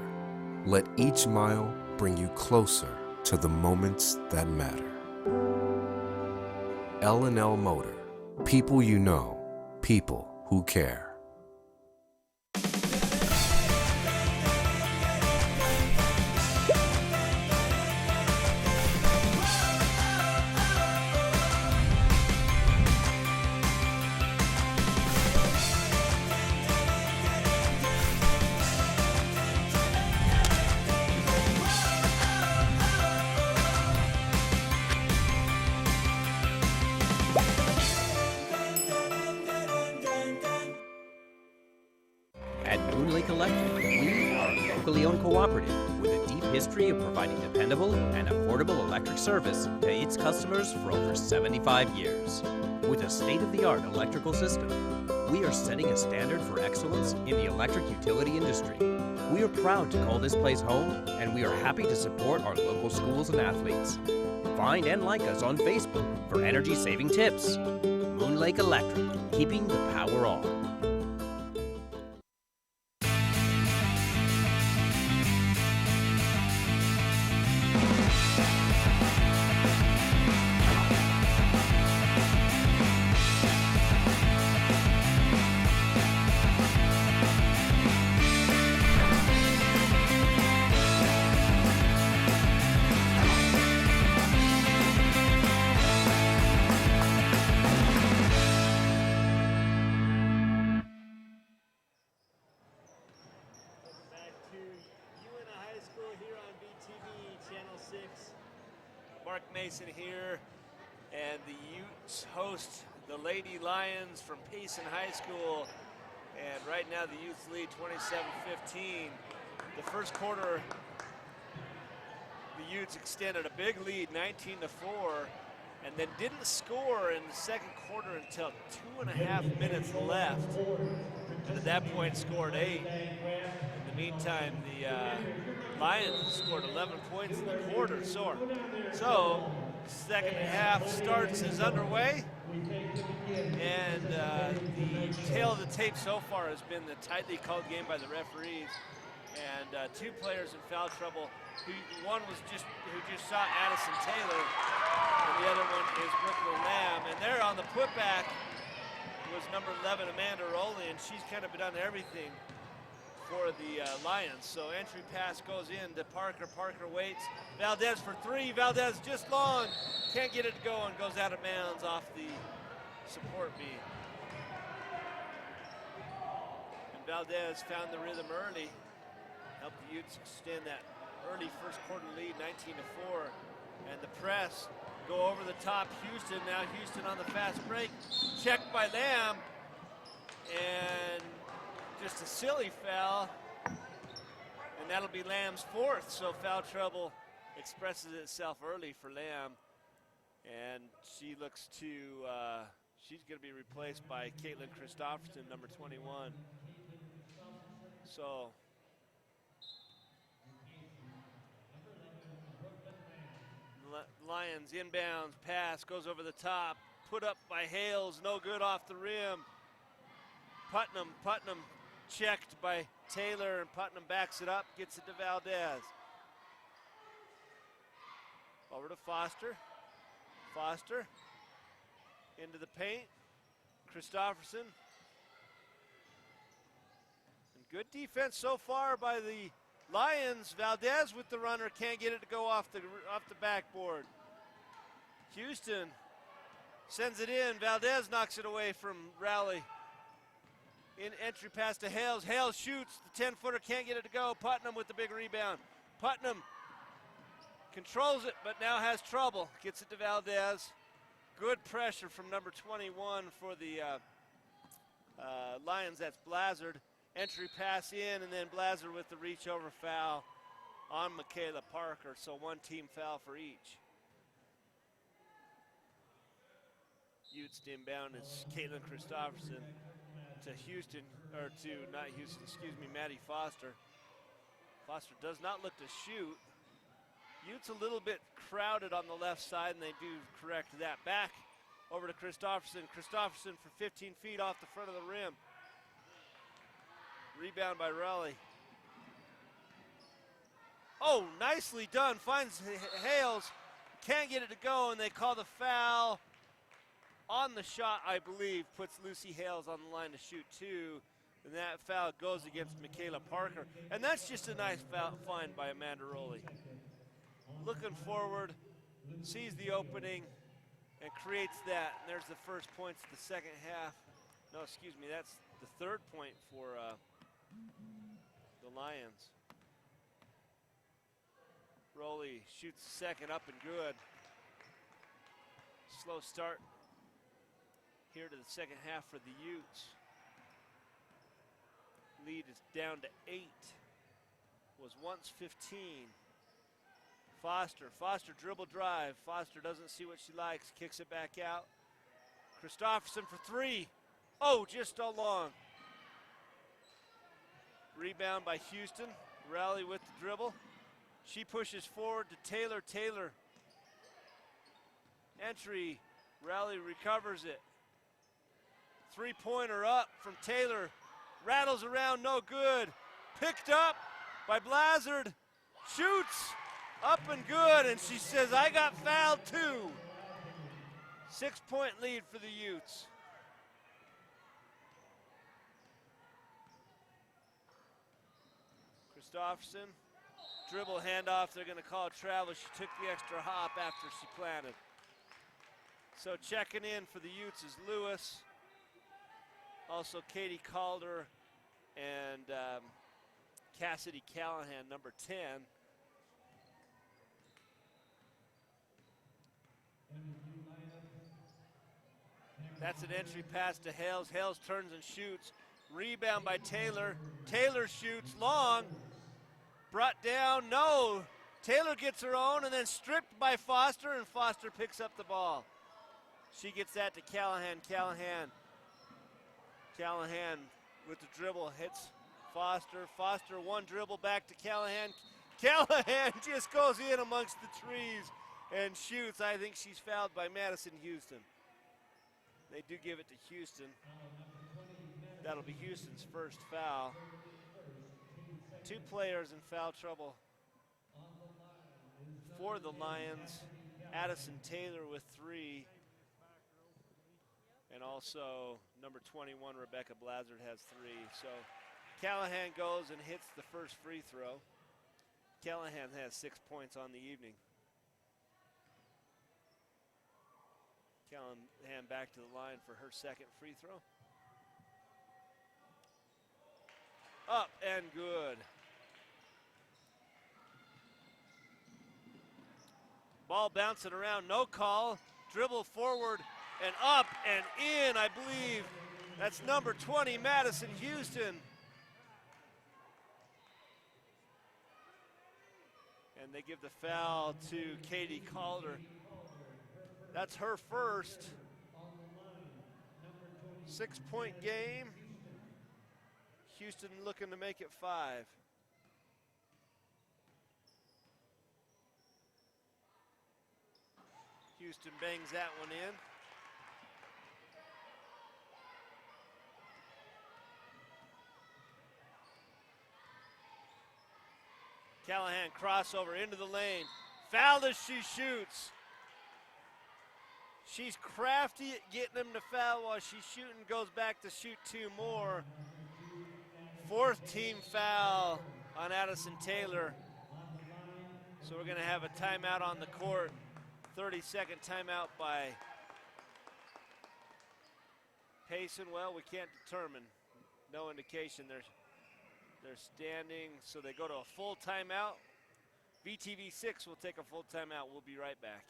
Let each mile bring you closer to the moments that matter. L&L Motor. People you know, people who care. Lake Electric. We are a locally owned cooperative with a deep history of providing dependable and affordable electric service to its customers for over 75 years. With a state-of-the-art electrical system, we are setting a standard for excellence in the electric utility industry. We are proud to call this place home, and we are happy to support our local schools and athletes. Find and like us on Facebook for energy-saving tips. Moon Lake Electric, keeping the power on. Payson here, and the Utes host the Lady Lions from Payson High School, and right now the Utes lead 27-15. The first quarter, the Utes extended a big lead, 19-4, and then didn't score in the second quarter until 2.5 minutes left, and at that point scored 8. In the meantime, the Lions scored 11 points in the quarter. So second half starts is underway, and the tale of the tape so far has been the tightly called game by the referees, and two players in foul trouble. One was who just saw Addison Taylor, and the other one is Brooklyn Lamb, and there on the putback was number 11 Amanda Rowley, and she's kind of done everything for the Lions. So entry pass goes in to Parker. Parker waits. Valdez for three. Valdez just long. Can't get it to go and goes out of bounds off the support beam. And Valdez found the rhythm early. Helped the Utes extend that early first quarter lead, 19-4. And the press go over the top. Houston, now Houston on the fast break. Checked by Lamb. And just a silly foul, and that'll be Lamb's fourth, so foul trouble expresses itself early for Lamb, and she looks to, she's going to be replaced by Caitlin Christopherson, number 21. So Lions inbounds, pass goes over the top, put up by Hales, no good off the rim. Putnam checked by Taylor, and Putnam backs it up, gets it to Valdez. Over to Foster. Foster into the paint. Christopherson. And good defense so far by the Lions. Valdez with the runner, can't get it to go off the backboard. Houston sends it in. Valdez knocks it away from Rowley. In entry pass to Hales. Hales shoots. The 10-footer can't get it to go. Putnam with the big rebound. Putnam controls it, but now has trouble. Gets it to Valdez. Good pressure from number 21 for the Lions. That's Blazard. Entry pass in, and then Blazard with the reach over foul on Michaela Parker. So one team foul for each. Utes inbound is Caitlin Christopherson to Houston, or to, not Houston, excuse me, Maddie Foster. Foster does not look to shoot. Utes a little bit crowded on the left side, and they do correct that. Back over to Christopherson. Christopherson for 15 feet off the front of the rim. Rebound by Raleigh. Oh, nicely done. Finds Hales. Can't get it to go, and they call the foul on the shot, I believe. Puts Lucy Hales on the line to shoot two. And that foul goes against Michaela Parker. And that's just a nice foul find by Amanda Rowley. Looking forward, sees the opening, and creates that. And there's the first points of the second half. No, excuse me, that's the third point for the Lions. Rowley shoots the second, up and good. Slow start here to the second half for the Utes. Lead It's down to 8. Was once 15. Foster dribble drive. Foster doesn't see what she likes, kicks it back out. Christofferson for 3. Oh, just so long. Rebound by Houston. Rally with the dribble. She pushes forward to Taylor. Taylor. Entry. Rally recovers it. Three-pointer up from Taylor. Rattles around, no good. Picked up by Blazard. Shoots. Up and good, and she says, I got fouled too. 6-point lead for the Utes. Christofferson, dribble handoff, they're gonna call travel. She took the extra hop after she planted. So checking in for the Utes is Lewis, also Katie Calder and Cassidy Callahan, number 10. That's an entry pass to Hales. Hales turns and shoots. Rebound by Taylor. Taylor shoots long. Brought down, no. Taylor gets her own and then stripped by Foster, and Foster picks up the ball. She gets that to Callahan. Callahan with the dribble hits Foster. Foster one dribble back to Callahan. Callahan just goes in amongst the trees and shoots. I think she's fouled by Madison Houston. They do give it to Houston. That'll be Houston's first foul. 2 players in foul trouble for the Lions. Addison Taylor with 3. And also number 21, Rebecca Blazard, has 3. So Callahan goes and hits the first free throw. Callahan has 6 points on the evening. Callahan back to the line for her second free throw. Up and good. Ball bouncing around, no call. Dribble forward and up and in, I believe. That's number 20, Madison Houston. And they give the foul to Katie Calder. That's her first. 6-point game. Houston looking to make it 5. Houston bangs that one in. Callahan crossover into the lane. Fouled as she shoots. She's crafty at getting him to foul while she's shooting, goes back to shoot 2 more. 4th team foul on Addison Taylor. So we're gonna have a timeout on the court. 30-second timeout by Payson. Well, we can't determine. No indication they're standing, so they go to a full timeout. VTV 6 will take a full timeout. We'll be right back.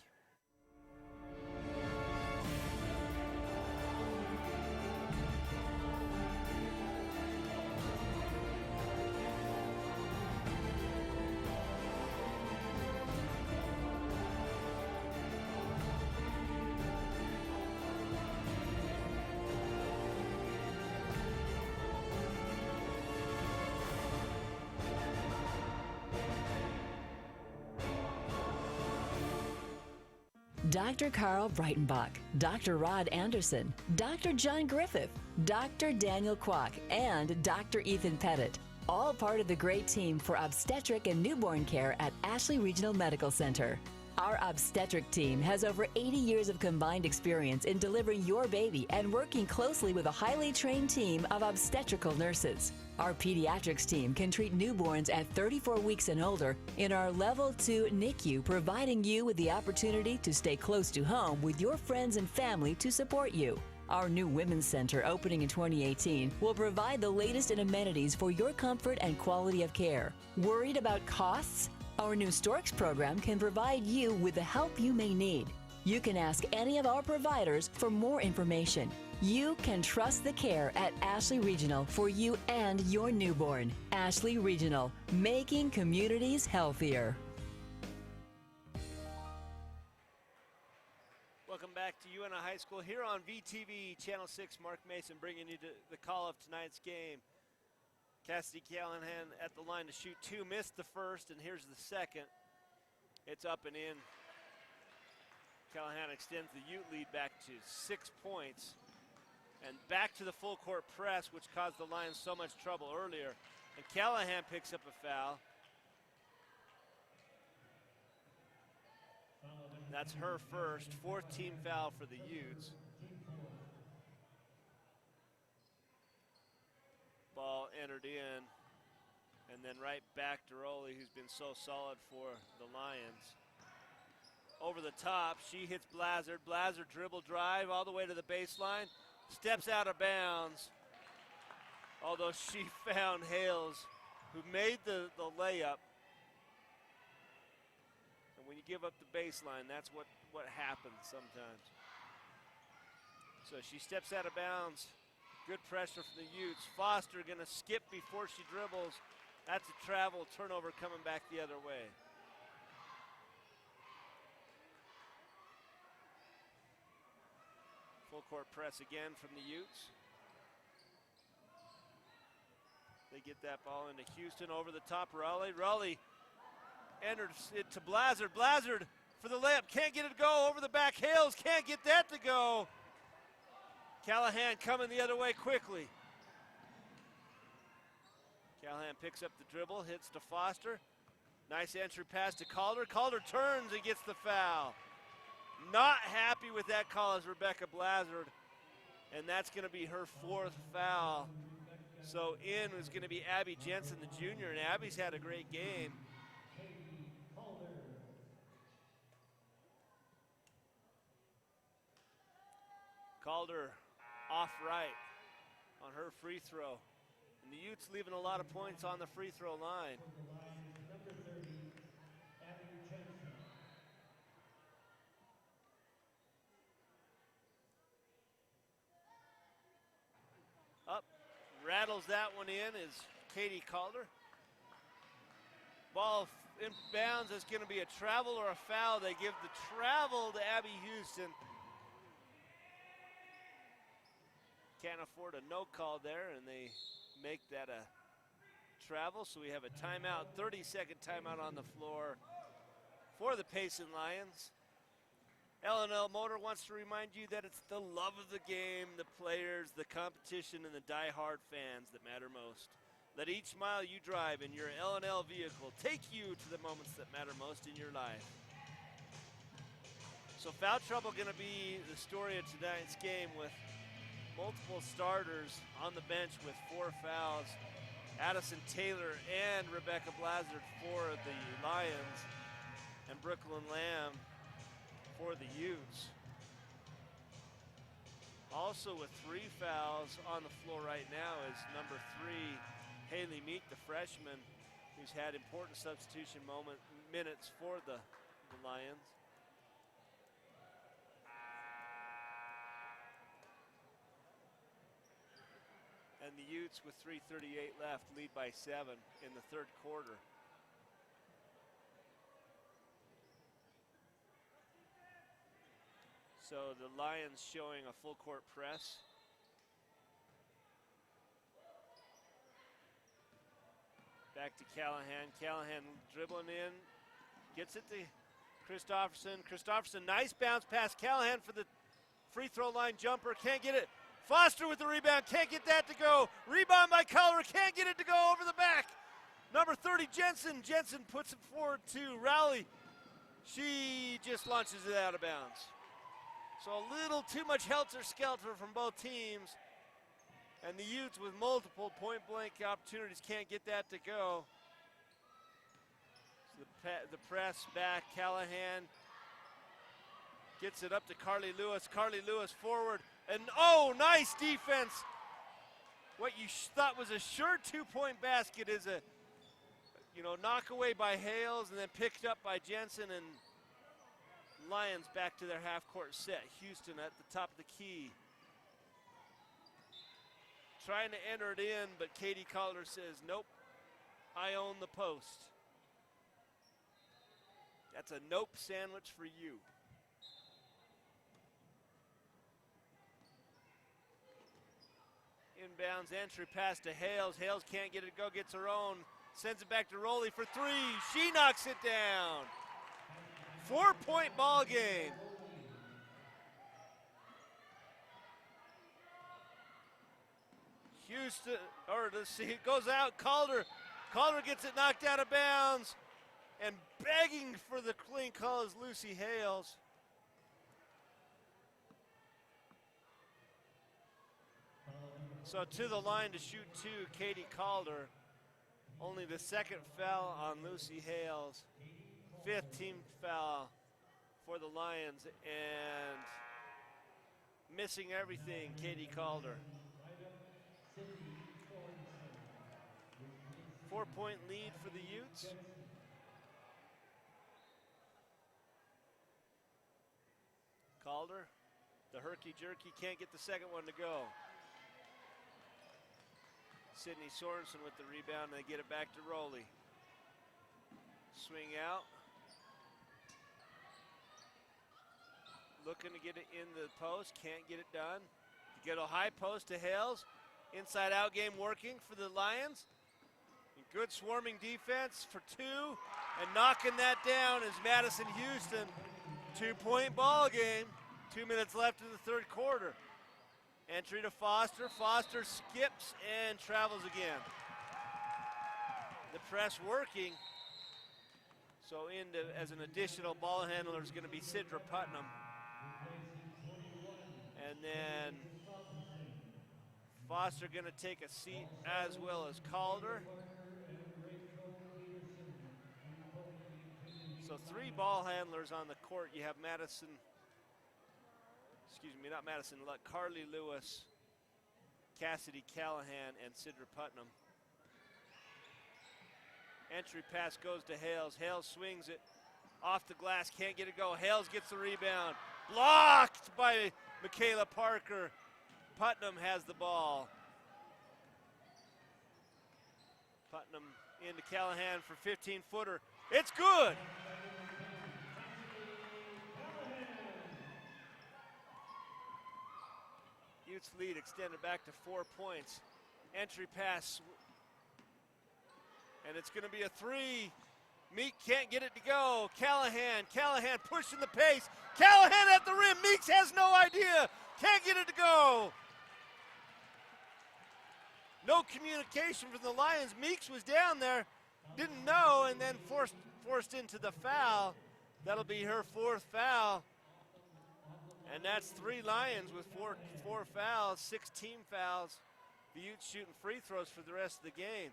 Dr. Carl Breitenbach, Dr. Rod Anderson, Dr. John Griffith, Dr. Daniel Kwok, and Dr. Ethan Pettit. All part of the great team for obstetric and newborn care at Ashley Regional Medical Center. Our obstetric team has over 80 years of combined experience in delivering your baby and working closely with a highly trained team of obstetrical nurses. Our pediatrics team can treat newborns at 34 weeks and older in our Level 2 NICU, providing you with the opportunity to stay close to home with your friends and family to support you. Our new Women's Center, opening in 2018, will provide the latest in amenities for your comfort and quality of care. Worried about costs? Our new Storks program can provide you with the help you may need. You can ask any of our providers for more information. You can trust the care at Ashley Regional for you and your newborn. Ashley Regional, making communities healthier. Welcome back to Uintah High School here on VTV Channel 6. Mark Mason bringing you to the call of tonight's game. Cassidy Callahan at the line to shoot two, missed the first, and here's the second. It's up and in. Callahan extends the Ute lead back to 6 points. And back to the full court press, which caused the Lions so much trouble earlier. And Callahan picks up a foul. That's her first, 4th team foul for the Utes. Ball entered in, and then right back to Rowley, who's been so solid for the Lions. Over the top, she hits Blazard. Blazard dribble drive all the way to the baseline, steps out of bounds. Although she found Hales, who made the layup. And when you give up the baseline, that's what happens sometimes. So she steps out of bounds. Good pressure from the Utes. Foster gonna skip before she dribbles. That's a travel turnover coming back the other way. Full court press again from the Utes. They get that ball into Houston over the top. Raleigh enters it to Blazard. Blazard for the layup. Can't get it to go. Over the back. Hales can't get that to go. Callahan coming the other way quickly. Callahan picks up the dribble, hits to Foster. Nice entry pass to Calder. Calder turns and gets the foul. Not happy with that call is Rebecca Blazard, and that's going to be her 4th foul. So in is going to be Abby Jensen, the junior, and Abby's had a great game. Calder off right on her free throw. And the Utes leaving a lot of points on the free throw line. Up, rattles that one in is Katie Calder. Ball in bounds. It's going to be a travel or a foul. They give the travel to Abby Houston. Can't afford a no call there, and they make that a travel. So we have a timeout, 30-second timeout on the floor for the Payson Lions. L&L Motor wants to remind you that it's the love of the game, the players, the competition, and the die-hard fans that matter most. Let each mile you drive in your L&L vehicle take you to the moments that matter most in your life. So foul trouble going to be the story of tonight's game, with multiple starters on the bench with 4 fouls. Addison Taylor and Rebecca Blazard for the Lions, and Brooklyn Lamb for the Utes. Also with 3 fouls on the floor right now is number 3, Haley Meek, the freshman, who's had important substitution minutes for the Lions. And the Utes, with 3:38 left, lead by 7 in the 3rd quarter. So the Lions showing a full court press. Back to Callahan. Callahan dribbling in, gets it to Christopherson. Christopherson, nice bounce pass. Callahan for the free throw line jumper, can't get it. Foster with the rebound, can't get that to go. Rebound by Calder, can't get it to go over the back. Number 30, Jensen. Jensen puts it forward to Rowley. She just launches it out of bounds. So a little too much helter-skelter from both teams. And the Utes, with multiple point-blank opportunities, can't get that to go. So the press back, Callahan gets it up to Carly Lewis. Carly Lewis forward. And oh, nice defense. What you thought was a sure 2-point basket is a, knock away by Hales and then picked up by Jensen, and Lions back to their half-court set. Houston at the top of the key. trying to enter it in, but Katie Calder says, nope, I own the post. That's a nope sandwich for you. Inbounds entry pass to Hales. Hales can't get it to go, gets her own. Sends it back to Rowley for three. She knocks it down. 4-point ball game. Houston, or let's see, it goes out. Calder gets it knocked out of bounds. And begging for the clean call is Lucy Hales. So to the line to shoot two, Katie Calder. Only the second foul on Lucy Hales. 5th team foul for the Lions. And missing everything, Katie Calder. 4-point lead for the Utes. Calder, the herky-jerky, can't get the second one to go. Sydney Sorensen with the rebound, and they get it back to Rowley. Swing out. Looking to get it in the post, can't get it done. Get a high post to Hales. Inside out game working for the Lions. Good swarming defense for two, and knocking that down is Madison Houston. 2-point ball game. 2 minutes left in the third quarter. Entry to Foster. Foster skips and travels again. The press working. So as an additional ball handler is going to be Sidra Putnam. And then Foster going to take a seat as well as Calder. So 3 ball handlers on the court. You have Carly Lewis, Cassidy Callahan, and Sidra Putnam. Entry pass goes to Hales. Hales swings it off the glass, can't get it go. Hales gets the rebound. Blocked by Michaela Parker. Putnam has the ball. Putnam into Callahan for 15-footer. It's good. Utes lead extended back to 4 points. Entry pass. And it's going to be a 3. Meek can't get it to go. Callahan pushing the pace. Callahan at the rim. Meeks has no idea. Can't get it to go. No communication from the Lions. Meeks was down there, didn't know, and then forced into the foul. That'll be her 4th foul. And that's 3 Lions with four fouls, 6 team fouls. The Utes shooting free throws for the rest of the game.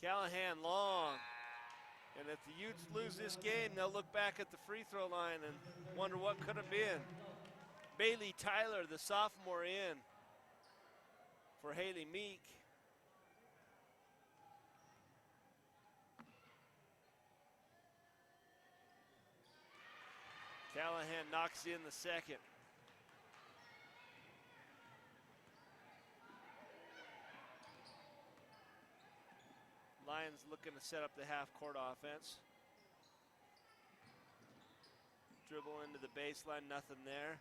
Callahan long. And if the Utes lose this game, they'll look back at the free throw line and wonder what could have been. Bailey Tyler, the sophomore, in for Haley Meek. Callahan knocks in the second. Lions looking to set up the half-court offense. Dribble into the baseline, nothing there.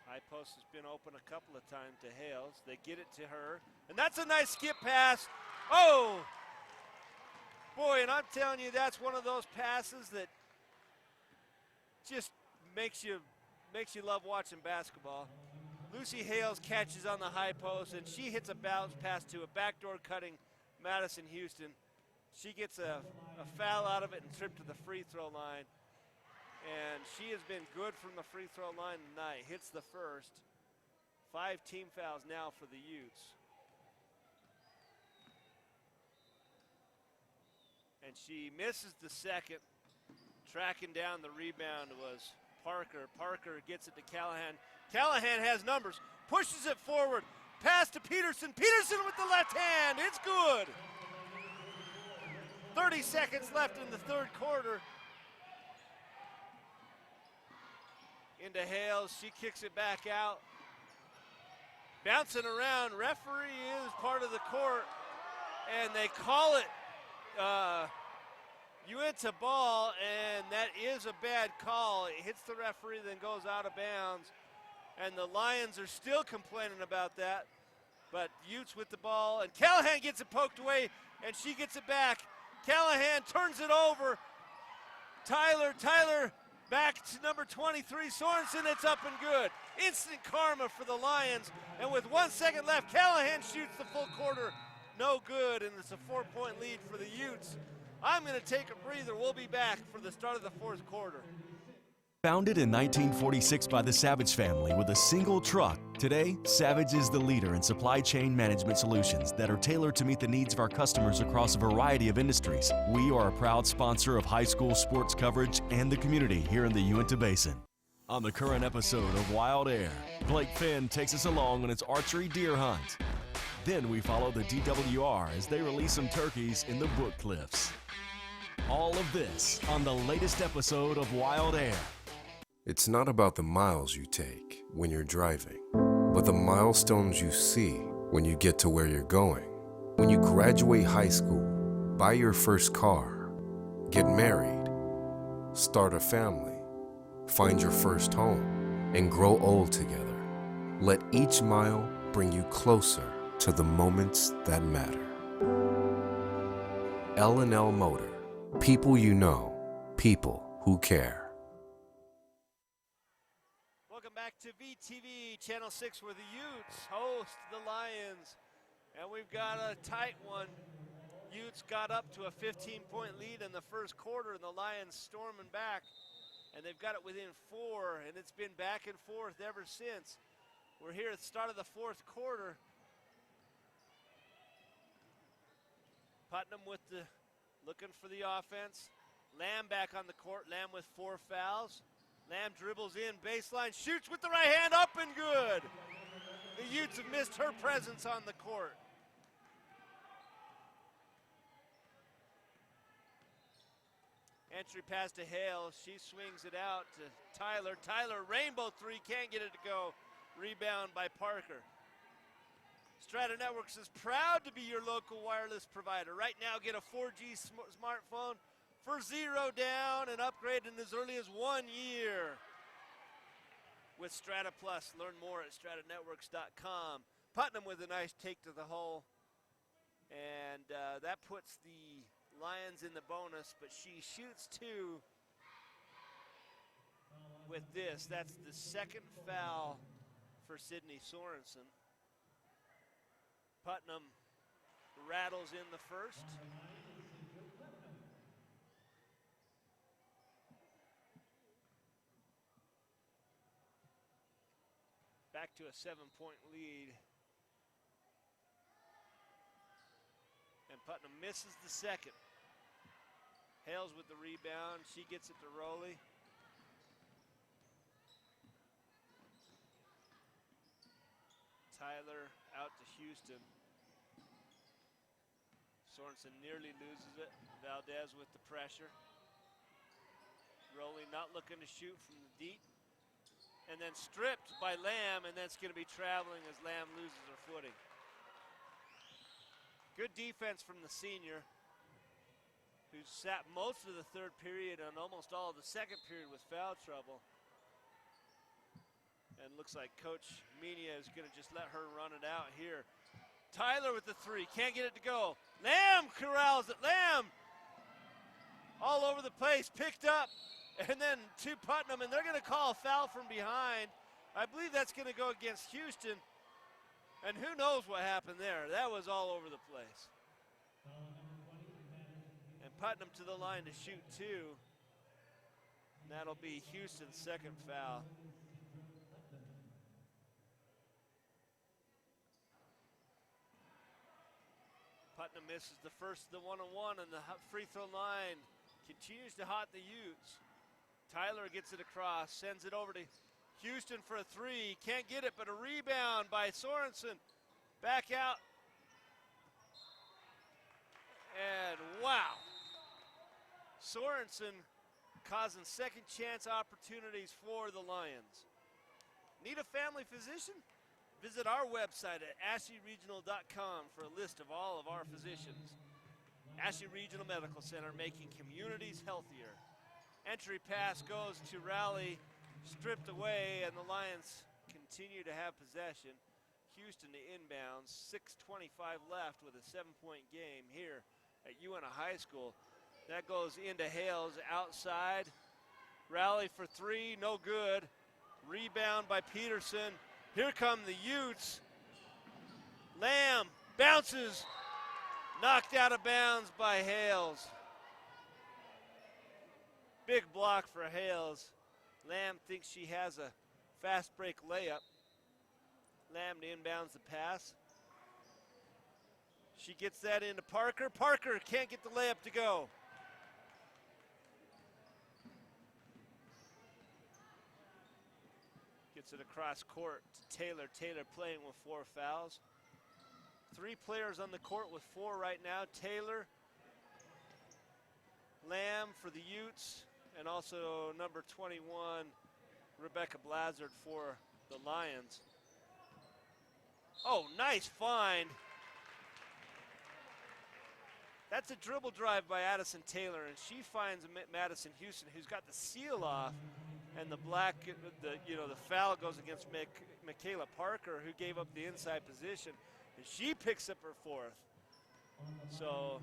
High post has been open a couple of times to Hales. They get it to her, and that's a nice skip pass. Oh! Boy, and I'm telling you, that's one of those passes that just makes you love watching basketball. Lucy Hales catches on the high post, and she hits a bounce pass to a backdoor cutting Madison Houston. She gets a foul out of it and tripped to the free throw line. And she has been good from the free throw line tonight. Hits the first. 5 team fouls now for the Utes. And she misses the second. Tracking down the rebound was Parker. Parker gets it to Callahan. Callahan has numbers. Pushes it forward. Pass to Peterson. Peterson with the left hand. It's good. 30 seconds left in the third quarter. Into Hales, she kicks it back out. Bouncing around, referee is part of the court, and they call it Uintah ball, and that is a bad call. It hits the referee, then goes out of bounds, and the Lions are still complaining about that. But Utes with the ball, and Callahan gets it poked away, and she gets it back. Callahan turns it over. Tyler back to number 23, Sorensen. It's up and good. Instant karma for the Lions, and with 1 second left, Callahan shoots the full quarter. No good, and it's a 4-point lead for the Utes. I'm going to take a breather. We'll be back for the start of the fourth quarter. Founded in 1946 by the Savage family with a single truck, today, Savage is the leader in supply chain management solutions that are tailored to meet the needs of our customers across a variety of industries. We are a proud sponsor of high school sports coverage and the community here in the Uintah Basin. On the current episode of Wild Air, Blake Finn takes us along on its archery deer hunt. Then we follow the DWR as they release some turkeys in the Brook Cliffs. All of this on the latest episode of Wild Air. It's not about the miles you take when you're driving, but the milestones you see when you get to where you're going. When you graduate high school, buy your first car, get married, start a family, find your first home, and grow old together. Let each mile bring you closer to the moments that matter. L&L Motor. People you know, people who care. Welcome back to VTV Channel 6, where the Utes host the Lions. And we've got a tight one. Utes got up to a 15-point lead in the first quarter, and the Lions storming back. And they've got it within 4, and it's been back and forth ever since. We're here at the start of the fourth quarter. Putnam with the looking for the offense. Lamb back on the court. Lamb with 4 fouls. Lamb dribbles in, baseline, shoots with the right hand, up and good. The Utes have missed her presence on the court. Entry pass to Hale. She swings it out to Tyler. Tyler, rainbow 3, can't get it to go. Rebound by Parker. Strata Networks is proud to be your local wireless provider. Right now, get a 4G smartphone for $0 down and upgrade in as early as 1 year. With Strata Plus, learn more at stratanetworks.com. Putnam with a nice take to the hole. And that puts the Lions in the bonus, but she shoots 2 with this. That's the second foul for Sydney Sorensen. Putnam rattles in the first. Back to a 7-point lead. And Putnam misses the second. Hales with the rebound. She gets it to Rowley. Tyler out to Houston. Sorensen nearly loses it. Valdez with the pressure. Rowley not looking to shoot from the deep. And then stripped by Lamb, and that's going to be traveling as Lamb loses her footing. Good defense from the senior, who sat most of the third period and almost all of the second period with foul trouble. And looks like Coach Menia is going to just let her run it out here. Tyler with the 3, can't get it to go. Lamb corrals it. Lamb all over the place, picked up, and then to Putnam, and they're going to call a foul from behind. I believe that's going to go against Houston, and who knows what happened there. That was all over the place. And Putnam to the line to shoot 2. And that'll be Houston's second foul. Putnam misses the first of the one-on-one, and the free throw line continues to hot the Utes. Tyler gets it across, sends it over to Houston for a 3. Can't get it, but a rebound by Sorensen. Back out. And wow, Sorensen causing second chance opportunities for the Lions. Need a family physician? Visit our website at AshleyRegional.com for a list of all of our physicians. Ashley Regional Medical Center, making communities healthier. Entry pass goes to Raleigh, stripped away, and the Lions continue to have possession. Houston to inbounds, 6:25 left with a 7-point game here at Uintah High School. That goes into Hales outside. Raleigh for three, no good. Rebound by Peterson. Here come the Utes. Lamb bounces, knocked out of bounds by Hales. Big block for Hales. Lamb thinks she has a fast break layup. Lamb inbounds the pass. She gets that into Parker. Parker can't get the layup to go. Gets it across court to Taylor. Taylor playing with 4 fouls. 3 players on the court with 4 right now. Taylor, Lamb for the Utes, and also number 21, Rebecca Blazard for the Lions. Oh, nice find. That's a dribble drive by Addison Taylor, and she finds Madison Houston, who's got the seal off, and the foul goes against Michaela Parker, who gave up the inside position, and she picks up her 4th. So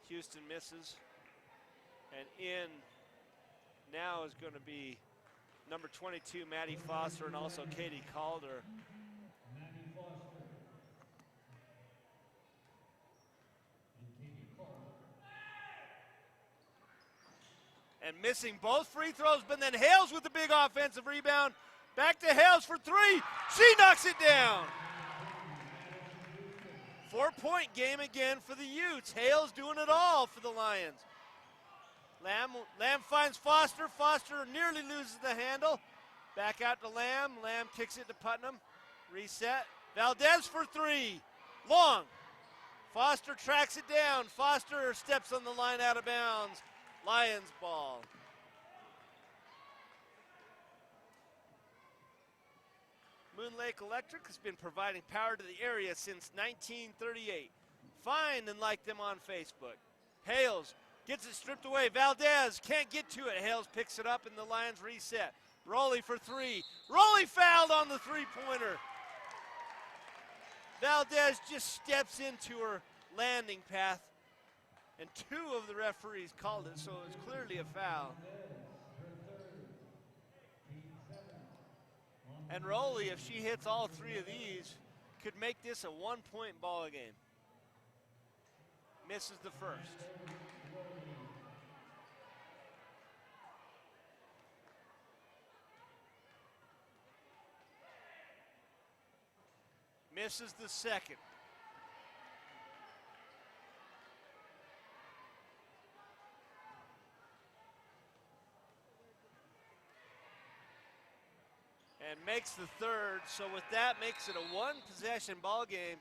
Houston misses, and in now is going to be number 22, Maddie Foster, and also Katie Calder. And missing both free throws, but then Hales with the big offensive rebound. Back to Hales for 3. She knocks it down. 4-point game again for the Utes. Hales doing it all for the Lions. Lamb finds Foster. Foster nearly loses the handle. Back out to Lamb. Lamb kicks it to Putnam. Reset. Valdez for 3. Long. Foster tracks it down. Foster steps on the line out of bounds. Lions ball. Moon Lake Electric has been providing power to the area since 1938. Find and like them on Facebook. Hales gets it stripped away. Valdez can't get to it. Hales picks it up and the Lions reset. Rowley for 3. Rowley fouled on the 3-pointer. Valdez just steps into her landing path, and 2 of the referees called it, so it was clearly a foul. And Rowley, if she hits all 3 of these, could make this a 1-point ball game. Misses the first. Misses the second. And makes the third, so with that makes it a 1-possession ball game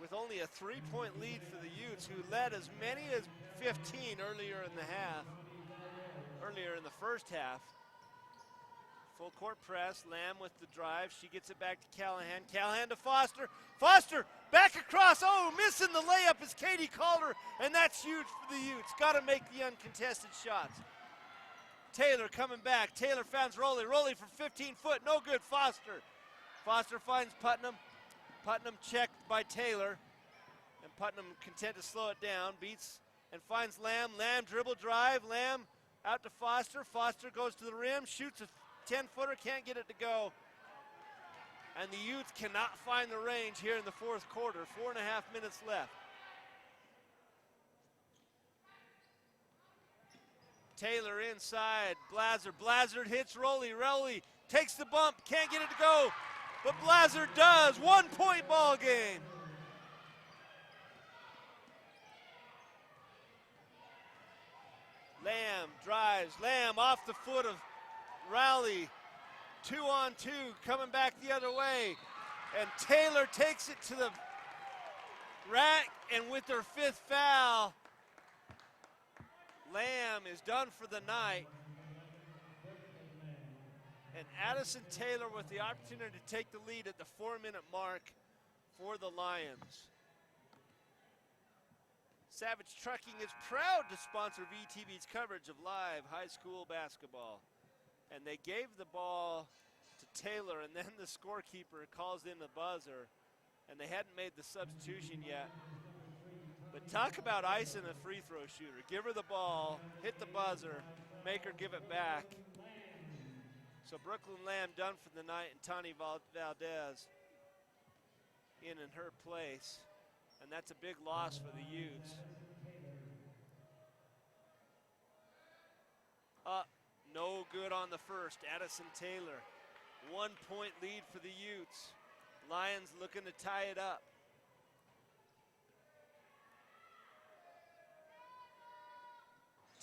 with only a 3-point lead for the Utes, who led as many as 15 earlier in the first half. Full court press, Lamb with the drive, she gets it back to Callahan. Callahan to Foster. Foster back across, oh, missing the layup is Katie Calder, and that's huge for the Utes. Got to make the uncontested shots. Taylor coming back. Taylor finds Rowley. Rowley from 15 foot. No good. Foster. Foster finds Putnam. Putnam checked by Taylor. And Putnam content to slow it down. Beats and finds Lamb. Lamb dribble drive. Lamb out to Foster. Foster goes to the rim. Shoots a 10-footer. Can't get it to go. And the Utes cannot find the range here in the 4th quarter. 4.5 minutes left. Taylor inside, Blazard. Blazard hits Rowley. Rowley takes the bump, can't get it to go, but Blazard does. 1-point ball game. Lamb drives. Lamb off the foot of Rowley. 2-on-2, coming back the other way. And Taylor takes it to the Rack, and with her 5th foul, Lamb is done for the night. And Addison Taylor with the opportunity to take the lead at the 4-minute mark for the Lions. Savage Trucking is proud to sponsor VTV's coverage of live high school basketball. And they gave the ball to Taylor, and then the scorekeeper calls in the buzzer, and they hadn't made the substitution yet. But talk about icing a free throw shooter. Give her the ball, hit the buzzer, make her give it back. So Brooklyn Lamb done for the night, and Tani Valdez in her place. And that's a big loss for the Utes. No good on the first. Addison Taylor, 1-point lead for the Utes. Lions looking to tie it up.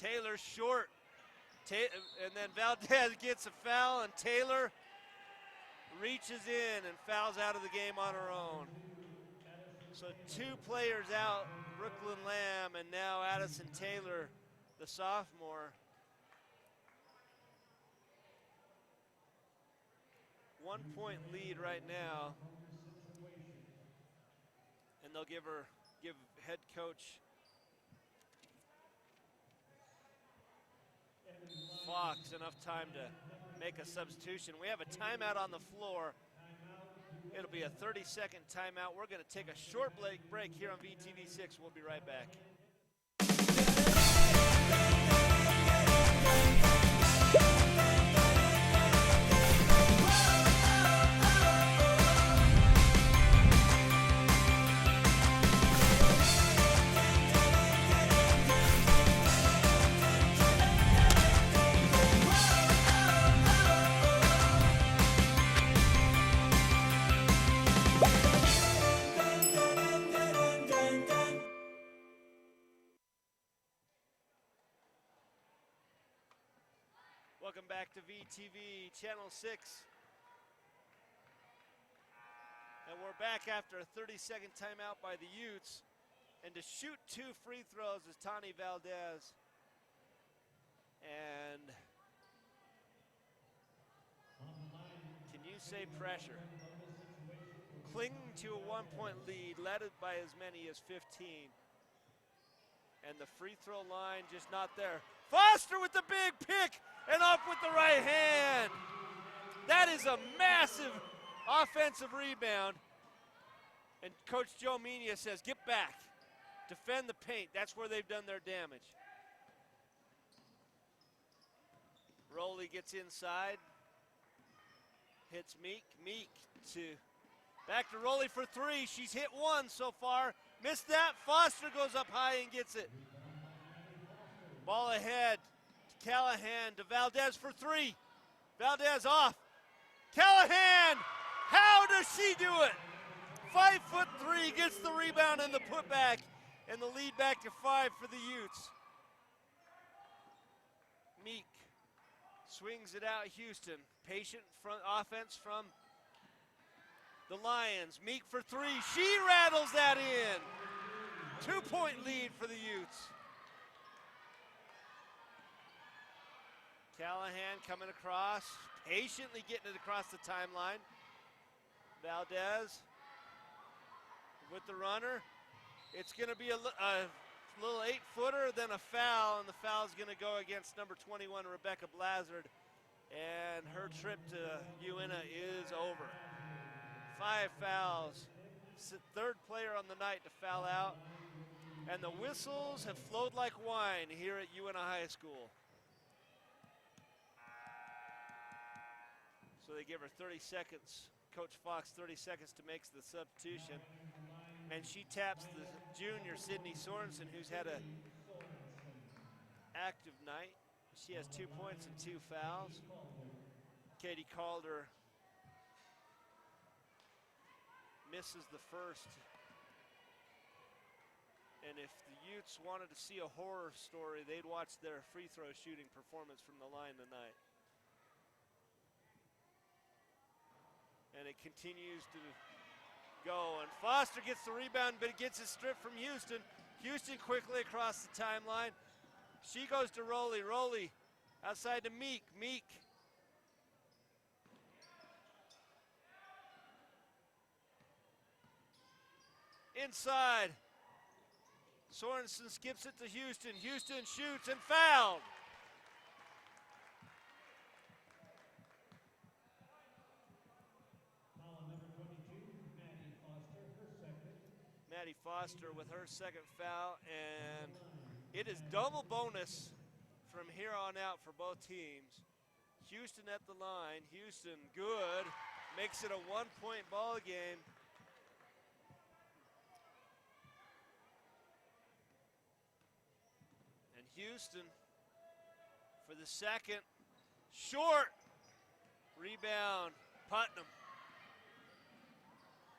Taylor short. And then Valdez gets a foul, and Taylor reaches in and fouls out of the game on her own. So 2 players out, Brooklyn Lamb, and now Addison Taylor, the sophomore. 1-point lead right now. And they'll give head coach Fox enough time to make a substitution. We have a timeout on the floor. It'll be a 30-second timeout. We're going to take a short break here on VTV6. We'll be right back. Welcome back to VTV Channel 6. And we're back after a 30-second timeout by the Utes. And to shoot 2 free throws is Tani Valdez. And can you say pressure? Clinging to a 1-point lead, led it by as many as 15. And the free throw line just not there. Foster with the big pick and up with the right hand. That is a massive offensive rebound. And Coach Joe Menia says, get back, defend the paint. That's where they've done their damage. Rowley gets inside, hits Meek. Meek to back to Rowley for 3. She's hit 1 so far. Missed that. Foster goes up high and gets it. Ball ahead to Callahan, to Valdez for 3. Valdez off. Callahan, how does she do it? 5'3", gets the rebound and the putback, and the lead back to 5 for the Utes. Meek swings it out, Houston. Patient front offense from the Lions. Meek for 3, she rattles that in. 2-point lead for the Utes. Callahan coming across, patiently getting it across the timeline. Valdez with the runner. It's going to be a little 8-footer, then a foul, and the foul is going to go against number 21, Rebecca Blazard, and her trip to Uintah is over. 5 fouls. Third player on the night to foul out, and the whistles have flowed like wine here at Uintah High School. So they give her 30 seconds, Coach Fox 30 seconds to make the substitution. And she taps the junior, Sydney Sorensen, who's had a active night. She has 2 points and 2 fouls. Katie Calder misses the first. And if the Utes wanted to see a horror story, they'd watch their free throw shooting performance from the line tonight. And it continues to go. And Foster gets the rebound, but it gets it stripped from Houston. Houston quickly across the timeline. She goes to Rowley. Rowley outside to Meek. Meek. Inside. Sorensen skips it to Houston. Houston shoots and fouled. Foul number 22, Maddie Foster, her second. Maddie Foster with her second foul, and it is double bonus from here on out for both teams. Houston at the line. Houston good. Makes it a 1-point ball game. And Houston for the second. Short. Rebound. Putnam.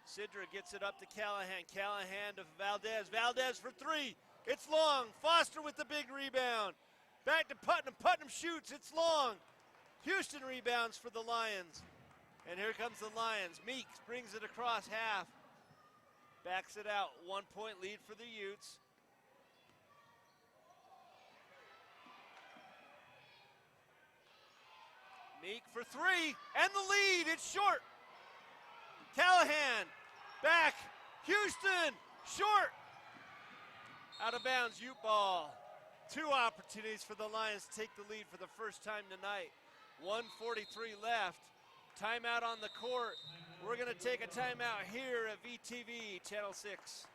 Sidra gets it up to Callahan. Callahan to Valdez. Valdez for three. It's long. Foster with the big rebound. Back to Putnam. Putnam shoots. It's long. Houston rebounds for the Lions. And here comes the Lions. Meeks brings it across half. Backs it out. 1-point lead for the Utes. Meek for three. And the lead. It's short. Callahan. Back. Houston. Short. Out of bounds. Ute ball. 2 opportunities for the Lions to take the lead for the first time tonight. 1:43 left. Timeout on the court. We're going to take a timeout here at VTV Channel 6.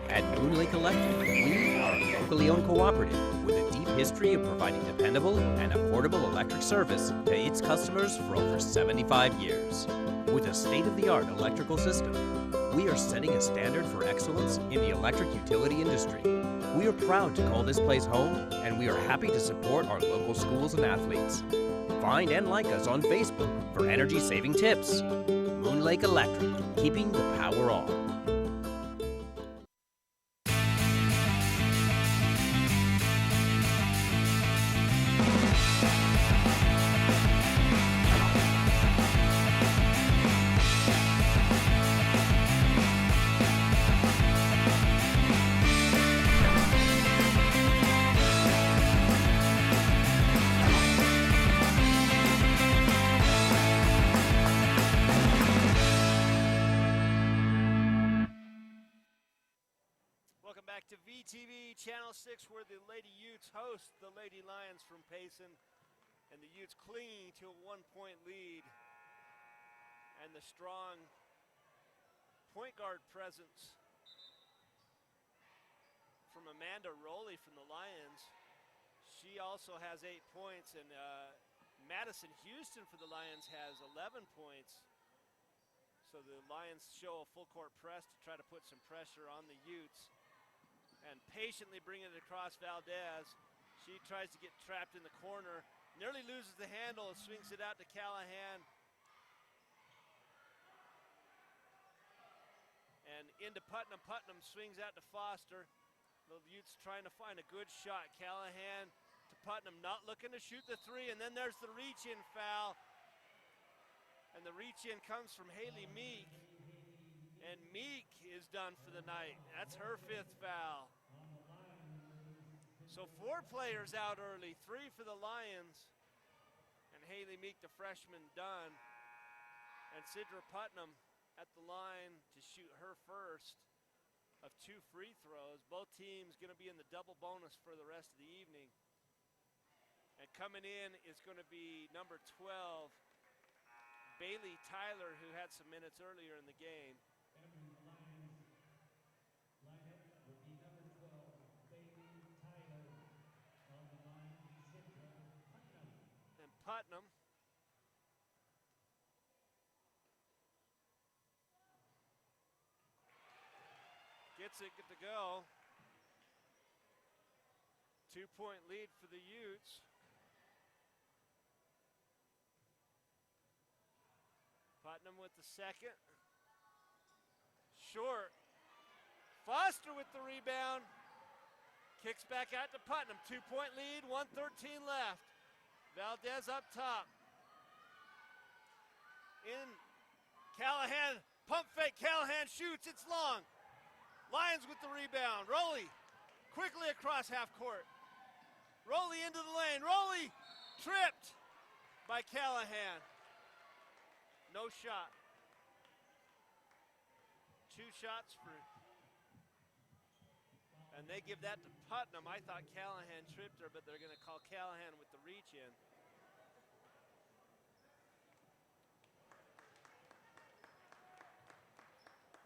At Moon Lake Electric, we are a locally owned cooperative with a deep history of providing dependable and affordable electric service to its customers for over 75 years. With a state-of-the-art electrical system, we are setting a standard for excellence in the electric utility industry. We are proud to call this place home, and we are happy to support our local schools and athletes. Find and like us on Facebook for energy-saving tips. Moon Lake Electric, keeping the power on. To VTV Channel 6, where the Lady Utes host the Lady Lions from Payson, and the Utes clinging to a 1-point lead, and the strong point guard presence from Amanda Rowley from the Lions. She also has 8 points, and Madison Houston for the Lions has 11 points. So the Lions show a full court press to try to put some pressure on the Utes. And patiently bringing it across Valdez. She tries to get trapped in the corner. Nearly loses the handle and swings it out to Callahan. And into Putnam. Putnam swings out to Foster. The Utes trying to find a good shot. Callahan to Putnam, not looking to shoot the three. And then there's the reach-in foul. And the reach-in comes from Haley Meek. And Meek is done for the night. That's her 5th foul. So 4 players out early, 3 for the Lions. And Haley Meek, the freshman, done. And Sidra Putnam at the line to shoot her first of 2 free throws. Both teams going to be in the double bonus for the rest of the evening. And coming in is going to be number 12, Bailey Tyler, who had some minutes earlier in the game. And Putnam gets it to go. 2-point lead for the Utes. Putnam with the second. Short. Foster with the rebound. Kicks back out to Putnam. 2-point lead, 1:13 left. Valdez up top. in. Callahan, pump fake, Callahan shoots, it's long. Lions with the rebound. Rowley quickly across half court. Rowley into the lane. Rowley tripped by Callahan. No shot. 2 shots for, and they give that to Putnam. I thought Callahan tripped her, but they're going to call Callahan with the reach in.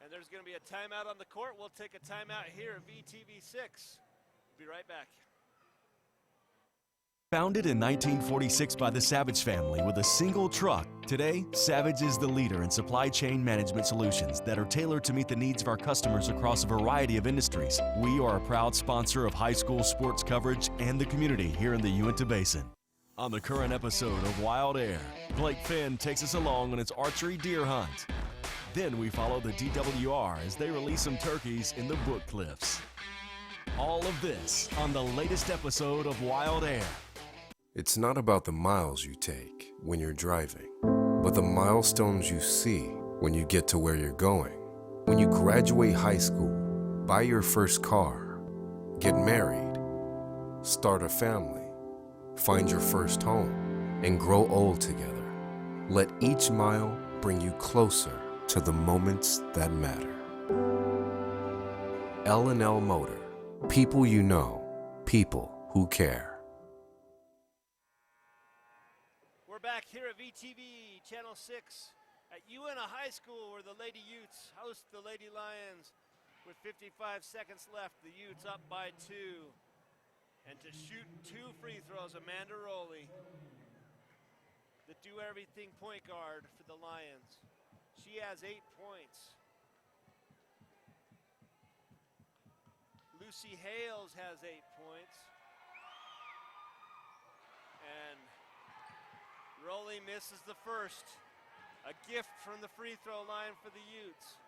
And there's going to be a timeout on the court. We'll take a timeout here at VTV 6. Be right back. Founded in 1946 by the Savage family with a single truck, today, Savage is the leader in supply chain management solutions that are tailored to meet the needs of our customers across a variety of industries. We are a proud sponsor of high school sports coverage and the community here in the Uintah Basin. On the current episode of Wild Air, Blake Finn takes us along on its archery deer hunt. Then we follow the DWR as they release some turkeys in the Brook Cliffs. All of this on the latest episode of Wild Air. It's not about the miles you take when you're driving, but the milestones you see when you get to where you're going. When you graduate high school, buy your first car, get married, start a family, find your first home, and grow old together. Let each mile bring you closer to the moments that matter. L&L Motor. People you know, people who care. We're back here at VTV Channel 6 at Uintah High School, where the Lady Utes host the Lady Lions. With 55 seconds left, the Utes up by 2. And to shoot 2 free throws, Amanda Rowley, the do-everything point guard for the Lions. She has 8 points. Lucy Hales has 8 points. And Rowley misses the first. A gift from the free throw line for the Utes.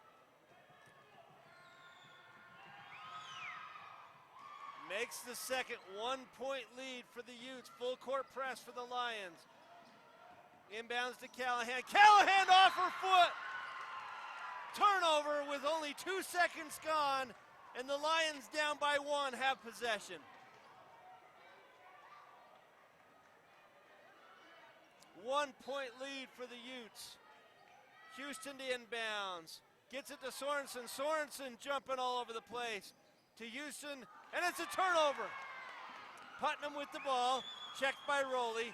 Makes the second, 1-point lead for the Utes. Full court press for the Lions. Inbounds to Callahan. Callahan off her foot. Turnover with only 2 seconds gone, and the Lions down by 1 have possession. One-point lead for the Utes. Houston to inbounds. Gets it to Sorensen. Sorensen jumping all over the place. To Houston, and it's a turnover. Putnam with the ball, checked by Rowley.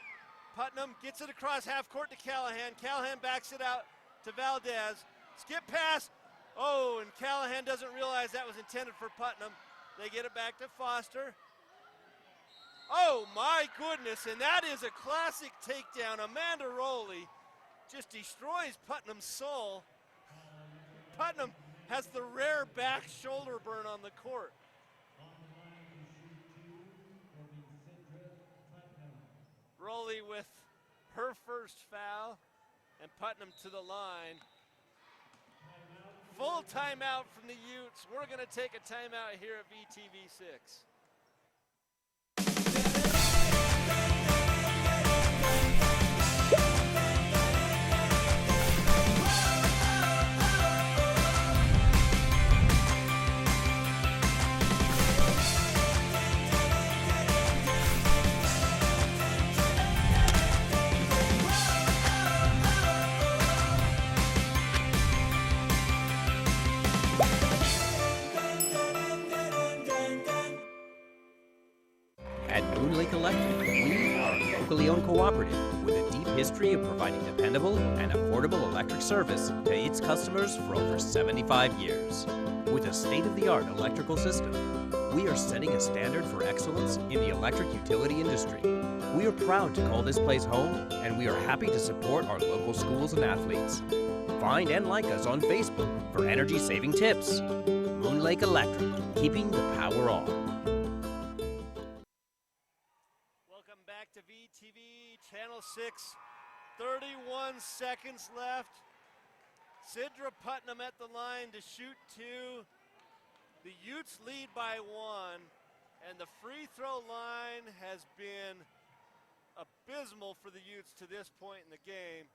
Putnam gets it across half court to Callahan. Callahan backs it out to Valdez. Skip pass. Oh, and Callahan doesn't realize that was intended for Putnam. They get it back to Foster. Oh my goodness, and that is a classic takedown. Amanda Rowley just destroys Putnam's soul. Putnam has the rare back shoulder burn on the court. Rowley with her first foul, and Putnam to the line. Full timeout from the Utes. We're going to take a timeout here at VTV 6. At Moon Lake Electric, we are a locally owned cooperative with a deep history of providing dependable and affordable electric service to its customers for over 75 years. With a state-of-the-art electrical system, we are setting a standard for excellence in the electric utility industry. We are proud to call this place home, and we are happy to support our local schools and athletes. Find and like us on Facebook for energy-saving tips. Moon Lake Electric, keeping the power on. To VTV Channel 6, 31 seconds left. Sidra Putnam at the line to shoot 2. The Utes lead by 1, and the free throw line has been abysmal for the Utes to this point in the game.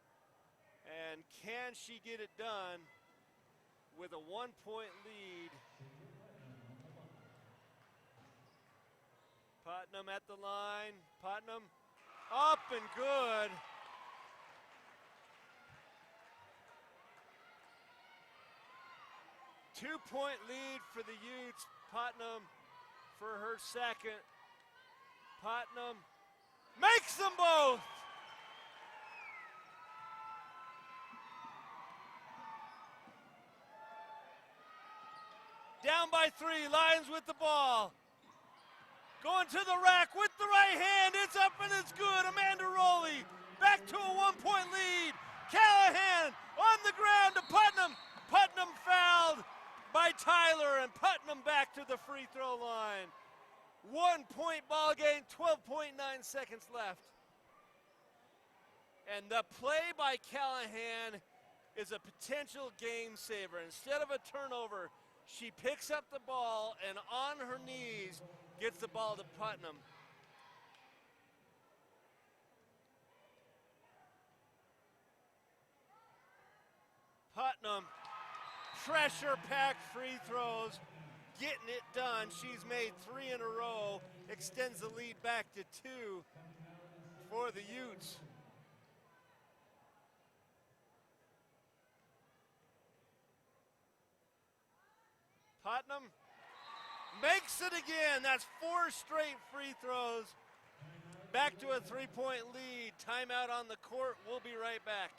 And can she get it done with a 1-point lead? Putnam at the line. Putnam up and good. Two-point lead for the Utes. Putnam for her second. Putnam makes them both. Down by 3, Lions with the ball. Going to the rack with the right hand. It's up and it's good. Amanda Rowley back to a 1-point lead. Callahan on the ground to Putnam. Putnam fouled by Tyler, and Putnam back to the free throw line. 1-point ball game, 12.9 seconds left. And the play by Callahan is a potential game saver. Instead of a turnover, she picks up the ball and on her knees gets the ball to Putnam. Putnam, pressure-packed free throws, getting it done. She's made 3 in a row, extends the lead back to 2 for the Utes. Putnam makes it again. That's 4 straight free throws. Back to a 3-point lead. Timeout on the court. We'll be right back.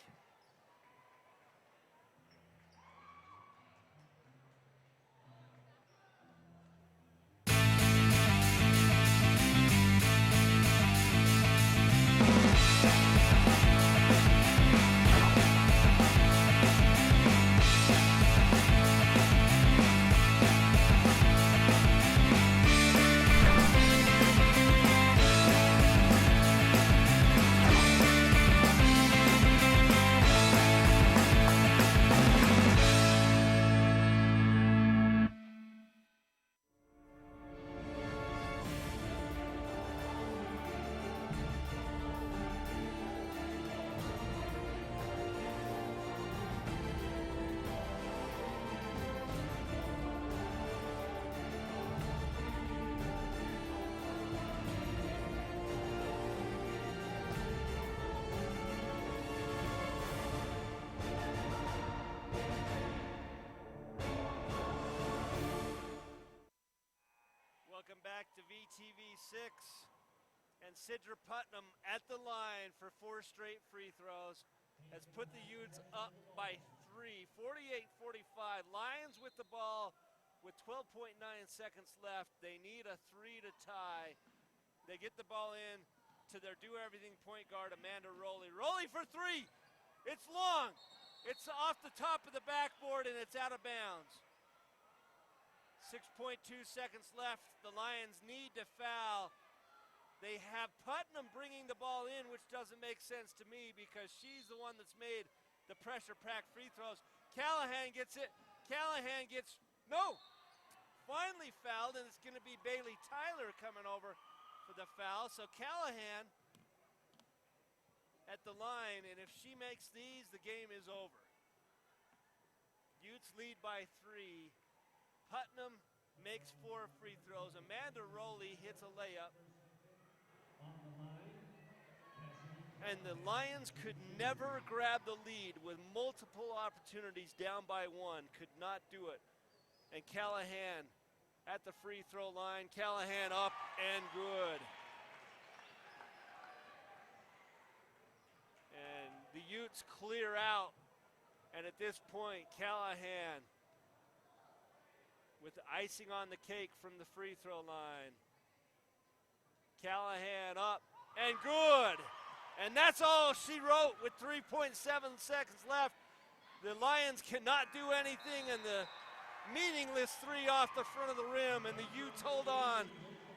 Welcome back to VTV 6. And Sidra Putnam at the line for 4 straight free throws has put the Utes up by 3, 48-45. Lions with the ball with 12.9 seconds left. They need a 3 to tie. They get the ball in to their do-everything point guard, Amanda Rowley. Rowley for 3. It's long. It's off the top of the backboard, and it's out of bounds. 6.2 seconds left. The Lions need to foul. They have Putnam bringing the ball in, which doesn't make sense to me because she's the one that's made the pressure-packed free throws. Callahan gets it. Callahan gets, no, finally fouled, and it's going to be Bailey Tyler coming over for the foul. So Callahan at the line, and if she makes these, the game is over. Utes lead by 3. Putnam makes 4 free throws. Amanda Rowley hits a layup. And the Lions could never grab the lead with multiple opportunities down by 1. Could not do it. And Callahan at the free throw line. Callahan up and good. And the Utes clear out. And at this point, Callahan with icing on the cake from the free throw line. Callahan up and good. And that's all she wrote with 3.7 seconds left. The Lions cannot do anything, and the meaningless 3 off the front of the rim, and the Utes hold on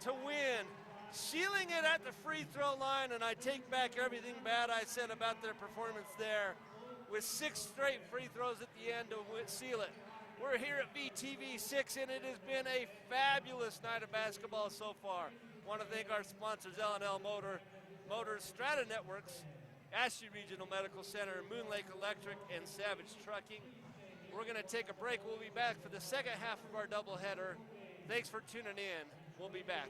to win. Sealing it at the free throw line, and I take back everything bad I said about their performance there, with 6 straight free throws at the end to seal it. We're here at VTV 6, and it has been a fabulous night of basketball so far. Want to thank our sponsors, L&L Motors, Strata Networks, Ashley Regional Medical Center, Moon Lake Electric, and Savage Trucking. We're going to take a break. We'll be back for the second half of our doubleheader. Thanks for tuning in. We'll be back.